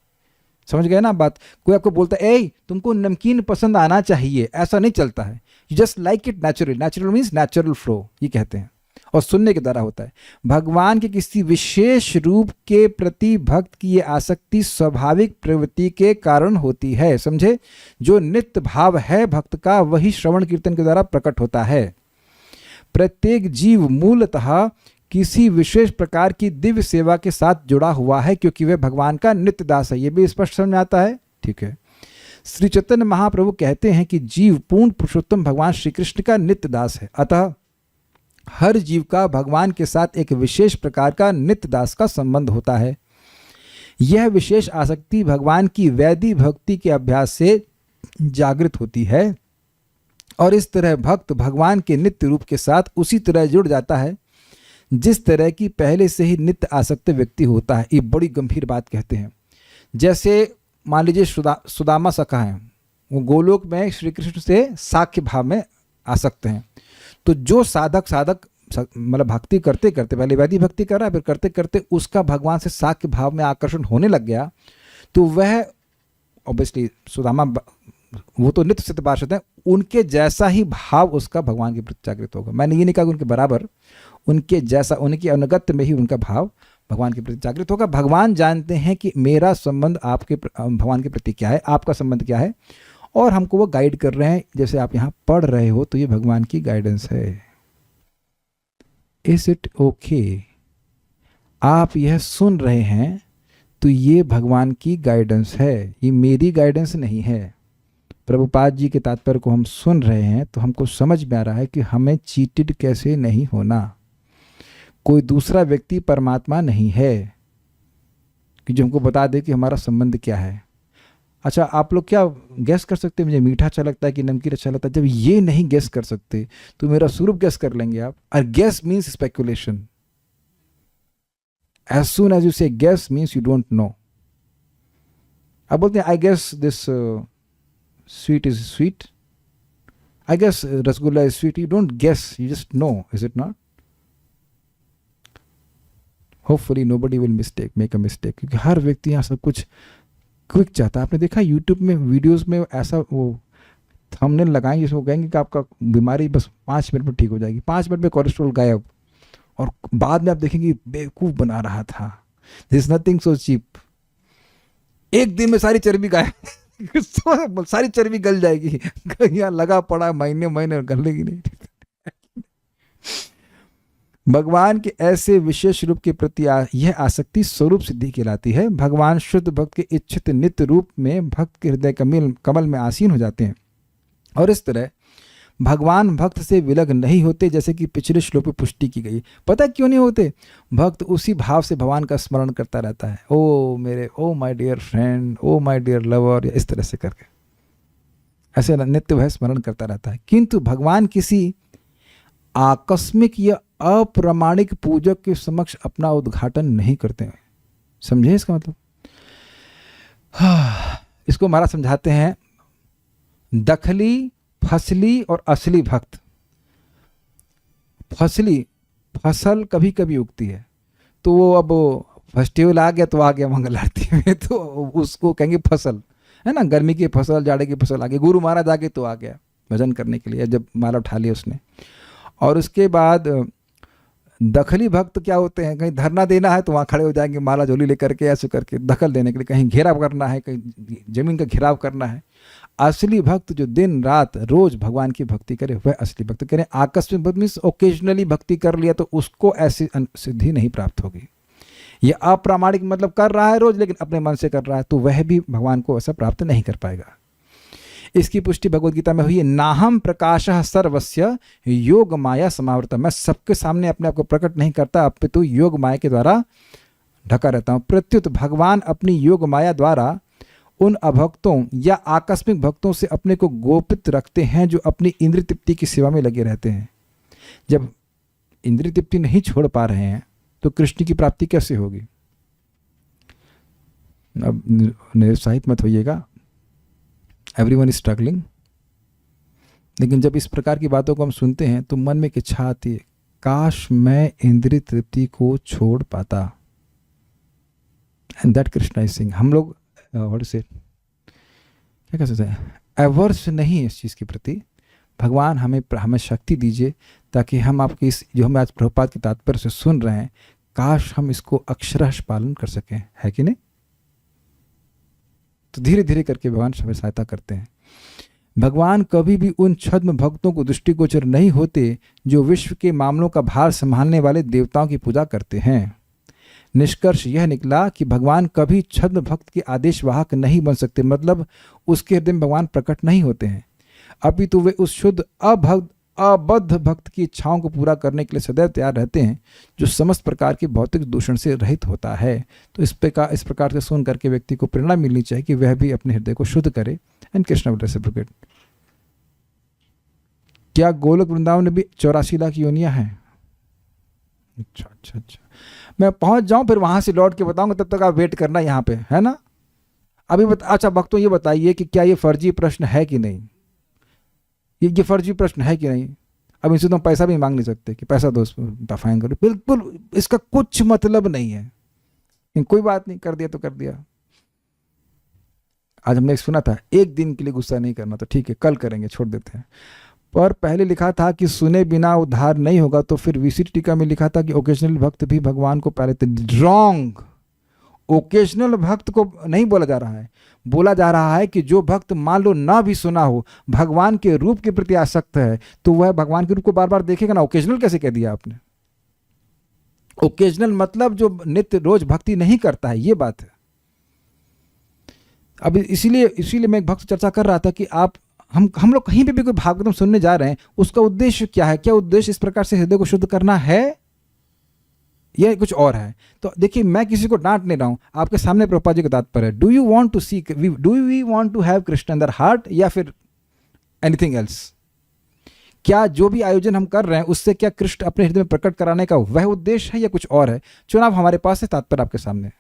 Speaker 1: समझ गए ना बात? कोई आपको बोलता है ए तुमको नमकीन पसंद आना चाहिए, ऐसा नहीं चलता है। You just like it naturally. Natural means natural flow, ये कहते हैं, और सुनने के द्वारा होता है। भगवान के किसी विशेष रूप के प्रति भक्त की ये आसक्ति स्वाभाविक प्रवृत्ति के कारण होती है। समझे? जो नित्य भाव है भक्त का वही श्रवण कीर्तन के द्वारा प्रकट होता है। प्रत्येक जीव मूलतः किसी विशेष प्रकार की दिव्य सेवा के साथ जुड़ा हुआ है क्योंकि वह भगवान का नित्य दास है। यह भी स्पष्ट समझ में आता है, ठीक है। श्री चैतन्य महाप्रभु कहते हैं कि जीव पूर्ण पुरुषोत्तम भगवान श्री कृष्ण का नित्य दास है। अतः हर जीव का भगवान के साथ एक विशेष प्रकार का नित्य दास का संबंध होता है। यह विशेष आसक्ति भगवान की वैदिक भक्ति के अभ्यास से जागृत होती है और इस तरह भक्त भगवान के नित्य रूप के साथ उसी तरह जुड़ जाता है जिस तरह की पहले से ही नित्य आसक्त व्यक्ति होता है। ये बड़ी गंभीर बात कहते हैं। जैसे मान लीजिए सुदामा सखा हैं, वो गोलोक में श्री कृष्ण से साख्य भाव में आसक्त हैं। तो जो साधक मतलब भक्ति करते करते, पहले वैदिक भक्ति कर रहा है, फिर करते करते उसका भगवान से साक्ष्य भाव में आकर्षण होने लग गया, तो वह ऑब्वियसली सुदामा वो तो नित्य सिद्ध पार्षद हैं, उनके जैसा ही भाव उसका भगवान के प्रति जागृत होगा। मैंने ये नहीं कहा कि उनके बराबर, उनके जैसा, उनके अनुगत्य में ही उनका भाव भगवान के प्रति जागृत होगा। भगवान जानते हैं कि मेरा संबंध आपके भगवान के प्रति क्या है, आपका संबंध क्या है, और हमको वो गाइड कर रहे हैं। जैसे आप यहाँ पढ़ रहे हो तो ये भगवान की गाइडेंस है। Is it okay? आप यह सुन रहे हैं तो ये भगवान की गाइडेंस है, ये मेरी गाइडेंस नहीं है। प्रभुपाद जी के तात्पर्य को हम सुन रहे हैं तो हमको समझ में आ रहा है कि हमें चीटेड कैसे नहीं होना। कोई दूसरा व्यक्ति परमात्मा नहीं है कि जो हमको बता दे कि हमारा संबंध क्या है। अच्छा, आप लोग क्या गैस कर सकते हैं मुझे मीठा अच्छा लगता है कि नमकीन अच्छा लगता है? जब ये नहीं गैस कर सकते तो मेरा स्वरूप गैस कर लेंगे आप। और guess means speculation. As soon as you say guess means you don't know. आप बोलते हैं I guess this sweet is sweet. I guess rasgulla is sweet. You don't guess, you just know, is it not? Hopefully nobody will make a mistake. क्योंकि हर व्यक्ति यहाँ सब कुछ quick चाहता है। आपने देखा YouTube में वीडियोस में ऐसा वो थंबनेल लगाएंगे जिसमें कहेंगे कि आपका बीमारी बस 5 मिनट में ठीक हो जाएगी, 5 मिनट में कोलेस्ट्रॉल गायब, और बाद में आप देखेंगे बेवकूफ़ बना रहा था। This is nothing so cheap. एक दिन में सारी चर्बी गायब, सारी चर्बी गल जाएगी। यहाँ लगा पड़ा महीने महीने गलेगी नहीं। भगवान के ऐसे विशेष रूप के प्रति यह आसक्ति स्वरूप सिद्धि कहलाती है। भगवान शुद्ध भक्त के इच्छित नित्य रूप में भक्त के हृदय कमल में आसीन हो जाते हैं, और इस तरह भगवान भक्त से विलग नहीं होते, जैसे कि पिछले श्लोक में पुष्टि की गई। पता क्यों नहीं होते? भक्त उसी भाव से भगवान का स्मरण करता रहता है, ओ मेरे, oh my dear friend, oh my dear lover, या इस तरह से करके ऐसे नित्य वह स्मरण करता रहता है। किंतु भगवान किसी आकस्मिक या अप्रामाणिक पूजक के समक्ष अपना उद्घाटन नहीं करते हैं। समझे इसका मतलब? इसको हमारा समझाते हैं दखली, फसली और असली भक्त। फसली, फसल कभी कभी उगती है, तो वो अब फेस्टिवल आ गया तो आ गया मंगल आरती में, तो उसको कहेंगे फसल, है ना। गर्मी की फसल, जाड़े की फसल आ गई, गुरु महाराज आ गए तो आ गया भजन करने के लिए, जब माला उठा लिया उसने। और उसके बाद दखली भक्त क्या होते हैं? कहीं धरना देना है तो वहाँ खड़े हो जाएंगे माला झोली लेकर के, ऐसे करके दखल देने के लिए। कहीं घेराव करना है, कहीं जमीन का घेराव करना है। असली भक्त जो दिन रात रोज भगवान की भक्ति करे वह असली भक्त करें। आकस्मिक भक्त मीन्स ओकेजनली भक्ति कर लिया तो उसको ऐसी सिद्धि नहीं प्राप्त होगी। यह अप्रामाणिक मतलब कर रहा है रोज लेकिन अपने मन से कर रहा है, तो वह भी भगवान को ऐसा प्राप्त नहीं कर पाएगा। इसकी पुष्टि भगवद गीता में हुई है, नाहम प्रकाशः सर्वस्य योग माया समावृत। मैं सबके सामने अपने आप को प्रकट नहीं करता, अपितु योग माया के द्वारा ढका रहता हूँ। प्रत्युत भगवान अपनी योग माया द्वारा उन अभक्तों या आकस्मिक भक्तों से अपने को गोपित रखते हैं जो अपनी इंद्रिय तृप्ति की सेवा में लगे रहते हैं। जब इंद्रिय तृप्ति नहीं छोड़ पा रहे हैं तो कृष्ण की प्राप्ति कैसे होगी? अब निरुत्साहित मत होइएगा, एवरीवन इज स्ट्रगलिंग। लेकिन जब इस प्रकार की बातों को हम सुनते हैं तो मन में एक इच्छा आती है, काश मैं इंद्रिय तृप्ति को छोड़ पाता। एंड दैट कृष्णा इज सिंग। हम लोग व्हाट से क्या कह सकते हैं, एवर्स नहीं इस चीज़ के प्रति। भगवान हमें शक्ति दीजिए ताकि हम आपके इस जो हम आज प्रभुपाद के तात्पर्य से सुन रहे हैं, काश हम इसको अक्षरश पालन कर सकें, है कि नहीं? तो धीरे धीरे करके भगवान हमें सहायता करते हैं। भगवान कभी भी उन छद्म भक्तों को दृष्टिगोचर नहीं होते जो विश्व के मामलों का भार संभालने वाले देवताओं की पूजा करते हैं। निष्कर्ष यह निकला कि भगवान कभी छद्म भक्त के आदेशवाहक नहीं बन सकते, मतलब उसके हृदय में भगवान प्रकट नहीं होते हैं, अपितु वे उस शुद्ध अबद्ध भक्त की इच्छाओं को पूरा करने के लिए सदैव तैयार रहते हैं जो समस्त प्रकार के भौतिक दूषण से रहित होता है। तो इस प्रकार से सुन करके व्यक्ति को प्रेरणा मिलनी चाहिए कि वह भी अपने हृदय को शुद्ध करे। And Krishna will reciprocate. क्या गोलोक वृंदावन में भी 84 लाख योनियां हैं? अच्छा, मैं पहुंच जाऊं फिर वहां से लौट के बताऊंगा, तब तक आप वेट करना यहाँ पे, है ना। अभी अच्छा भक्तों ये बताइए कि क्या ये फर्जी प्रश्न है कि नहीं? ये फर्जी प्रश्न है कि नहीं? अब इनसे तो हम पैसा भी मांग नहीं सकते कि पैसा दो, फाइन करो, बिल्कुल इसका कुछ मतलब नहीं है। कोई बात नहीं, कर दिया तो कर दिया। आज हमने सुना था एक दिन के लिए गुस्सा नहीं करना, तो ठीक है कल करेंगे, छोड़ देते हैं। पर पहले लिखा था कि सुने बिना उद्धार नहीं होगा, तो फिर VCT टीका में लिखा था कि ओकेजनल भक्त भी भगवान को पहले। रॉन्ग, ओकेजनल भक्त को नहीं बोला जा रहा है, बोला जा रहा है कि जो भक्त मान लो ना भी सुना हो, भगवान के रूप के प्रति आसक्त है, तो वह भगवान के रूप को बार बार देखेगा ना। ओकेजनल कैसे कह दिया आपने? ओकेजनल मतलब जो नित्य रोज भक्ति नहीं करता है, ये बात है। अब इसीलिए मैं एक भक्त से चर्चा कर रहा था कि आप हम लोग कहीं पे भी कोई भागवतम सुनने जा रहे हैं, उसका उद्देश्य क्या है? क्या उद्देश्य इस प्रकार से हृदय को शुद्ध करना है या कुछ और है? तो देखिए, मैं किसी को डांट नहीं रहा हूं, आपके सामने प्रभुपाद जी का तात्पर्य है। Do you want to see, do we want to have Krishna in their heart, या फिर एनीथिंग एल्स? क्या जो भी आयोजन हम कर रहे हैं उससे क्या कृष्ण अपने हृदय में प्रकट कराने का वह उद्देश्य है या कुछ और है? चुनाव हमारे पास है, तात्पर्य आपके सामने,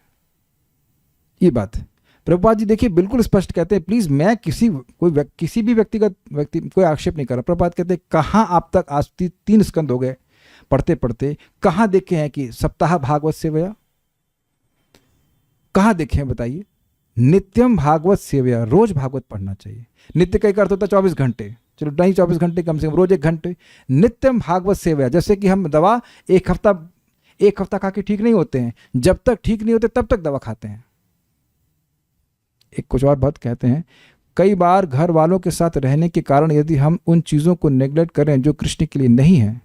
Speaker 1: ये बात है। प्रभुपाद जी देखिए बिल्कुल स्पष्ट कहते हैं, प्लीज मैं किसी भी व्यक्तिगत कोई आक्षेप नहीं कर रहा। प्रभुपाद कहते हैं कहाँ आप तक आज 3 स्कंद हो गए पढ़ते पढ़ते, कहाँ देखे हैं कि सप्ताह भागवत सेवया? कहाँ देखे हैं बताइए? नित्यम भागवत सेवया, रोज भागवत पढ़ना चाहिए। नित्य का एक अर्थ होता है 24 घंटे, चलो नहीं 24 घंटे, कम से कम रोज 1 घंटे। नित्यम भागवत सेवया, जैसे कि हम दवा एक हफ्ता खा के ठीक नहीं होते हैं, जब तक ठीक नहीं होते तब तक दवा खाते हैं। एक कुछ और बात कहते हैं, कई बार घर वालों के साथ रहने के कारण यदि हम उन चीज़ों को नेग्लेक्ट करें जो कृष्ण के लिए नहीं है,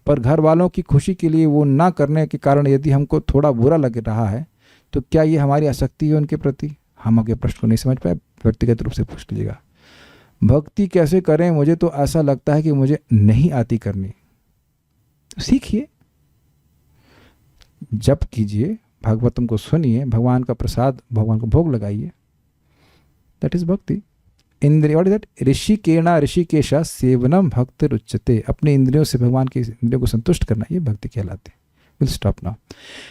Speaker 1: पर घर वालों की खुशी के लिए वो ना करने के कारण यदि हमको थोड़ा बुरा लग रहा है, तो क्या ये हमारी आसक्ति है उनके प्रति? हम आपके प्रश्न को नहीं समझ पाए, व्यक्तिगत रूप से पूछ लीजिएगा। भक्ति कैसे करें? मुझे तो ऐसा लगता है कि मुझे नहीं आती करनी। सीखिए, जप कीजिए, भागवतम को सुनिए, भगवान का प्रसाद, भगवान को भोग लगाइए। दैट इज भक्ति। इंद्रिय, व्हाट इज दैट? ऋषिकेणा ऋषिकेशा सेवनम भक्त रुच्यते। अपने इंद्रियों से भगवान की इंद्रियों को संतुष्ट करना, ये भक्ति कहलाते हैं। Will stop now.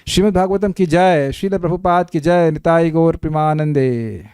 Speaker 1: Shrimad Bhagavatam की जय, श्रील प्रभुपाद की जय, निताई गौर प्रेमानंदे।